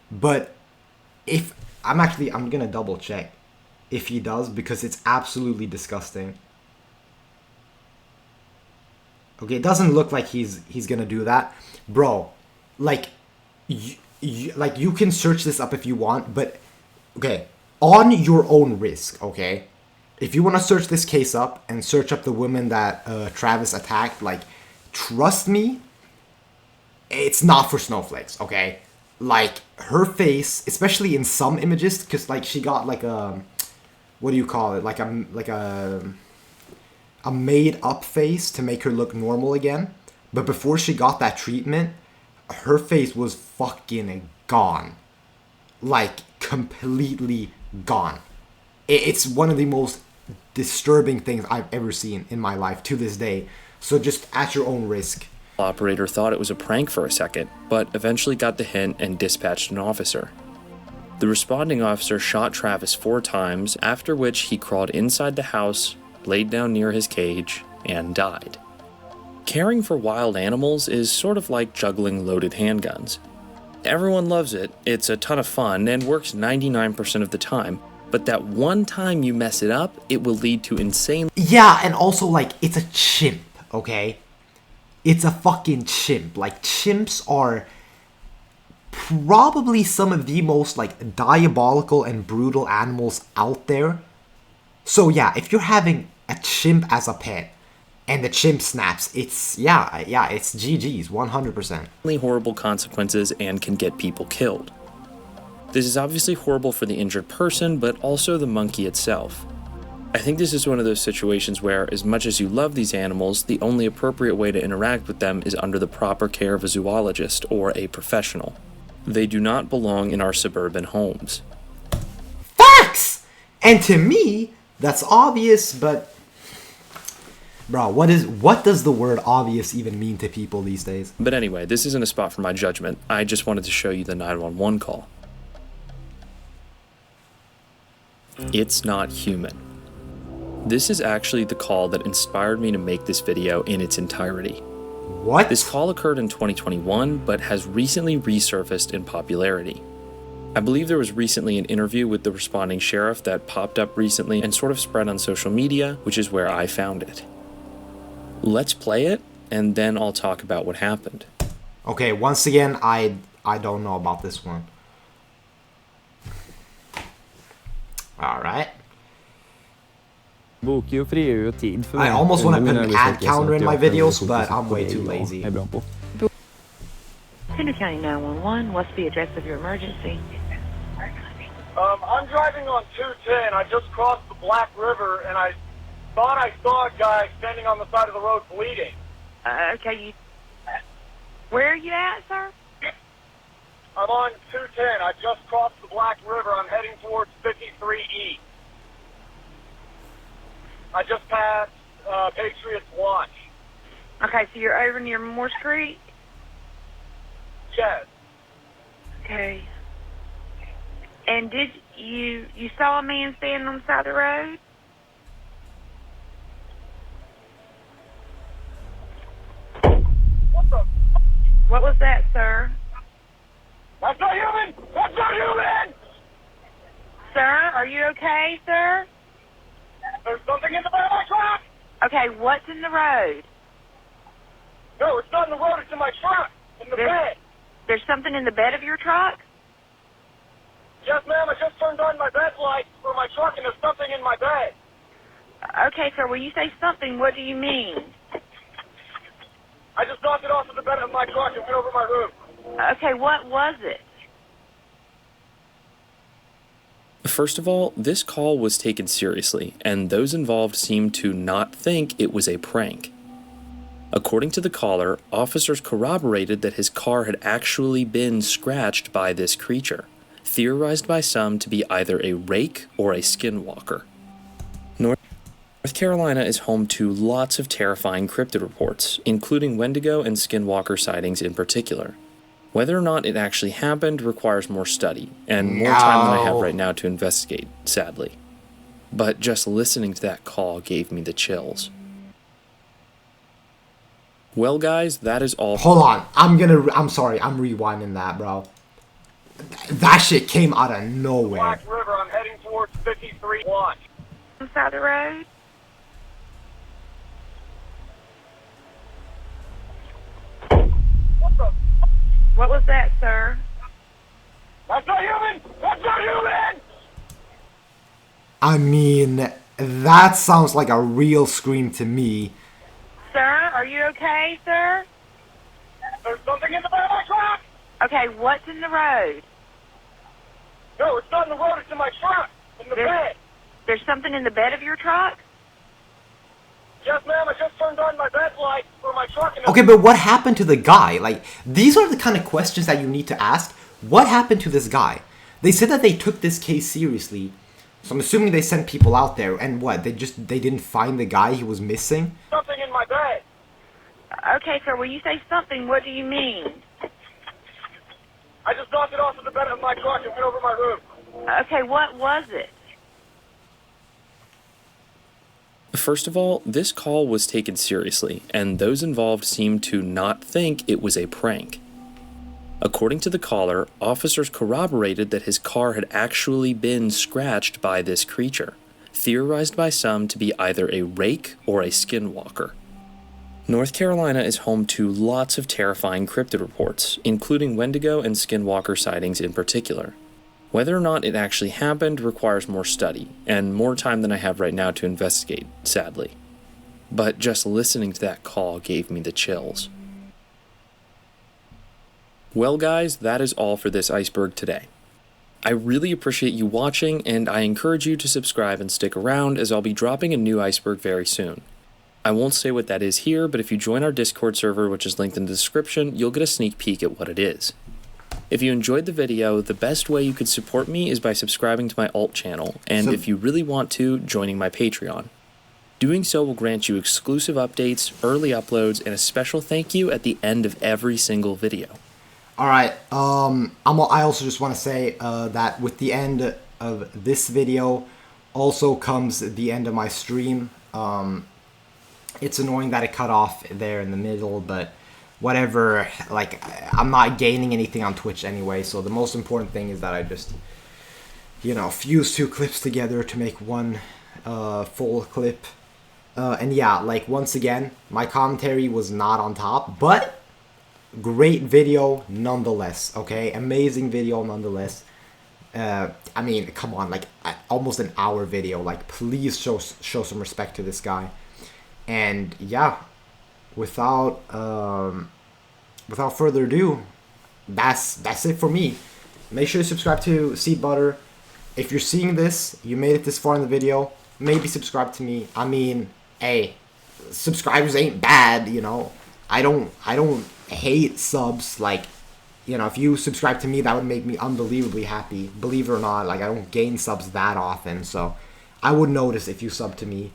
but if... I'm gonna double check if he does, because it's absolutely disgusting. Okay, it doesn't look like he's gonna do that. Bro, like, you can search this up if you want, but... Okay, on your own risk, okay? If you want to search this case up and search up the woman that Travis attacked, like, trust me, it's not for snowflakes, okay? Like, her face, especially in some images, because, like, she got, like, a... What do you call it? Like a made-up face to make her look normal again. But before she got that treatment, her face was fucking gone. Like, completely gone. It's one of the most disturbing things I've ever seen in my life to this day. So just at your own risk. The operator thought it was a prank for a second, but eventually got the hint and dispatched an officer. The responding officer shot Travis 4 times, after which he crawled inside the house, laid down near his cage, and died. Caring for wild animals is sort of like juggling loaded handguns. Everyone loves it, it's a ton of fun, and works 99% of the time, but that one time you mess it up, it will lead to insane... Yeah, and also, like, it's a chimp, okay? It's a fucking chimp. Like, chimps are probably some of the most like diabolical and brutal animals out there. So yeah, if you're having a chimp as a pet and the chimp snaps, it's it's GG's 100%. Horrible consequences and can get people killed. This is obviously horrible for the injured person, but also the monkey itself. I think this is one of those situations where, as much as you love these animals, the only appropriate way to interact with them is under the proper care of a zoologist or a professional. They do not belong in our suburban homes. Facts! And to me, that's obvious, but bro, what does the word obvious even mean to people these days? But anyway, this isn't a spot for my judgment. I just wanted to show you the 911 call. It's not human. This is actually the call that inspired me to make this video in its entirety. What? This call occurred in 2021, but has recently resurfaced in popularity. I believe there was recently an interview with the responding sheriff that popped up recently and sort of spread on social media, which is where I found it. Let's play it, and then I'll talk about what happened. Okay, once again, I don't know about this one. Alright. I almost want to put an ad counter in my videos, but I'm way too lazy. Center County 911, what's the address of your emergency? I'm driving on 210. I just crossed the Black River, and I thought I saw a guy standing on the side of the road bleeding. Okay, where are you at, sir? I'm on 210. I just crossed the Black River. I'm heading towards 53E. I just passed Patriots Launch. Okay, so you're over near Morse Creek? Yes. Okay. And did you saw a man standing on the side of the road? What the? What was that, sir? That's not human! That's not human! Sir, are you okay, sir? There's something in the bed of my truck! Okay, what's in the road? No, it's not in the road, it's in my truck. In the bed. There's something in the bed of your truck? Yes, ma'am, I just turned on my bed light for my truck and there's something in my bed. Okay, sir, when you say something, what do you mean? I just knocked it off of the bed of my truck and went over my roof. Okay, what was it? First of all, this call was taken seriously, and those involved seemed to not think it was a prank. According to the caller, officers corroborated that his car had actually been scratched by this creature, theorized by some to be either a rake or a skinwalker. North Carolina is home to lots of terrifying cryptid reports, including Wendigo and skinwalker sightings in particular. Whether or not it actually happened requires more study, and more time than I have right now to investigate, sadly. But just listening to that call gave me the chills. Well, guys, that is all. Hold on, I'm sorry, I'm rewinding that, bro. That shit came out of nowhere. Black River, I'm heading towards 53 Launch. Side of the road? What the? What was that, sir? That's not human! That's not human! I mean, that sounds like a real scream to me. Sir, are you okay, sir? There's something in the bed of my truck! Okay, what's in the road? No, it's not in the road, it's in my truck. In the bed. There's something in the bed of your truck? Yes, ma'am, I just turned on my bed light for my truck and... Okay, but what happened to the guy? Like, these are the kind of questions that you need to ask. What happened to this guy? They said that they took this case seriously. So I'm assuming they sent people out there, and what? They didn't find the guy he was missing? Something in my bed. Okay, sir, when you say something, what do you mean? I just knocked it off of the bed of my truck and went over my roof. Okay, what was it? First of all, this call was taken seriously, and those involved seemed to not think it was a prank. According to the caller, officers corroborated that his car had actually been scratched by this creature, theorized by some to be either a rake or a skinwalker. North Carolina is home to lots of terrifying cryptid reports, including Wendigo and Skinwalker sightings in particular. Whether or not it actually happened requires more study, and more time than I have right now to investigate, sadly. But just listening to that call gave me the chills. Well guys, that is all for this Iceberg today. I really appreciate you watching, and I encourage you to subscribe and stick around as I'll be dropping a new Iceberg very soon. I won't say what that is here, but if you join our Discord server, which is linked in the description, you'll get a sneak peek at what it is. If you enjoyed the video, the best way you could support me is by subscribing to my alt channel, and if you really want to, joining my Patreon. Doing so will grant you exclusive updates, early uploads, and a special thank you at the end of every single video. Alright, I also just want to say that with the end of this video also comes the end of my stream. It's annoying that it cut off there in the middle, but whatever, like, I'm not gaining anything on Twitch anyway, so the most important thing is that I just, you know, fuse two clips together to make one full clip. And yeah, like, once again, my commentary was not on top, but great video nonetheless, okay? Amazing video nonetheless. I mean, come on, like, almost an hour video. Like, please show some respect to this guy. And yeah, without further ado, that's it for me. Make sure you subscribe to Seed Butter. If you're seeing this, you made it this far in the video, maybe subscribe to me. I mean, hey, subscribers ain't bad, you know. I don't hate subs. Like, you know, if you subscribe to me, that would make me unbelievably happy. Believe it or not, like, I don't gain subs that often, so I would notice if you sub to me.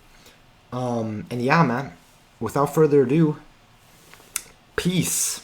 And yeah, man, without further ado, peace.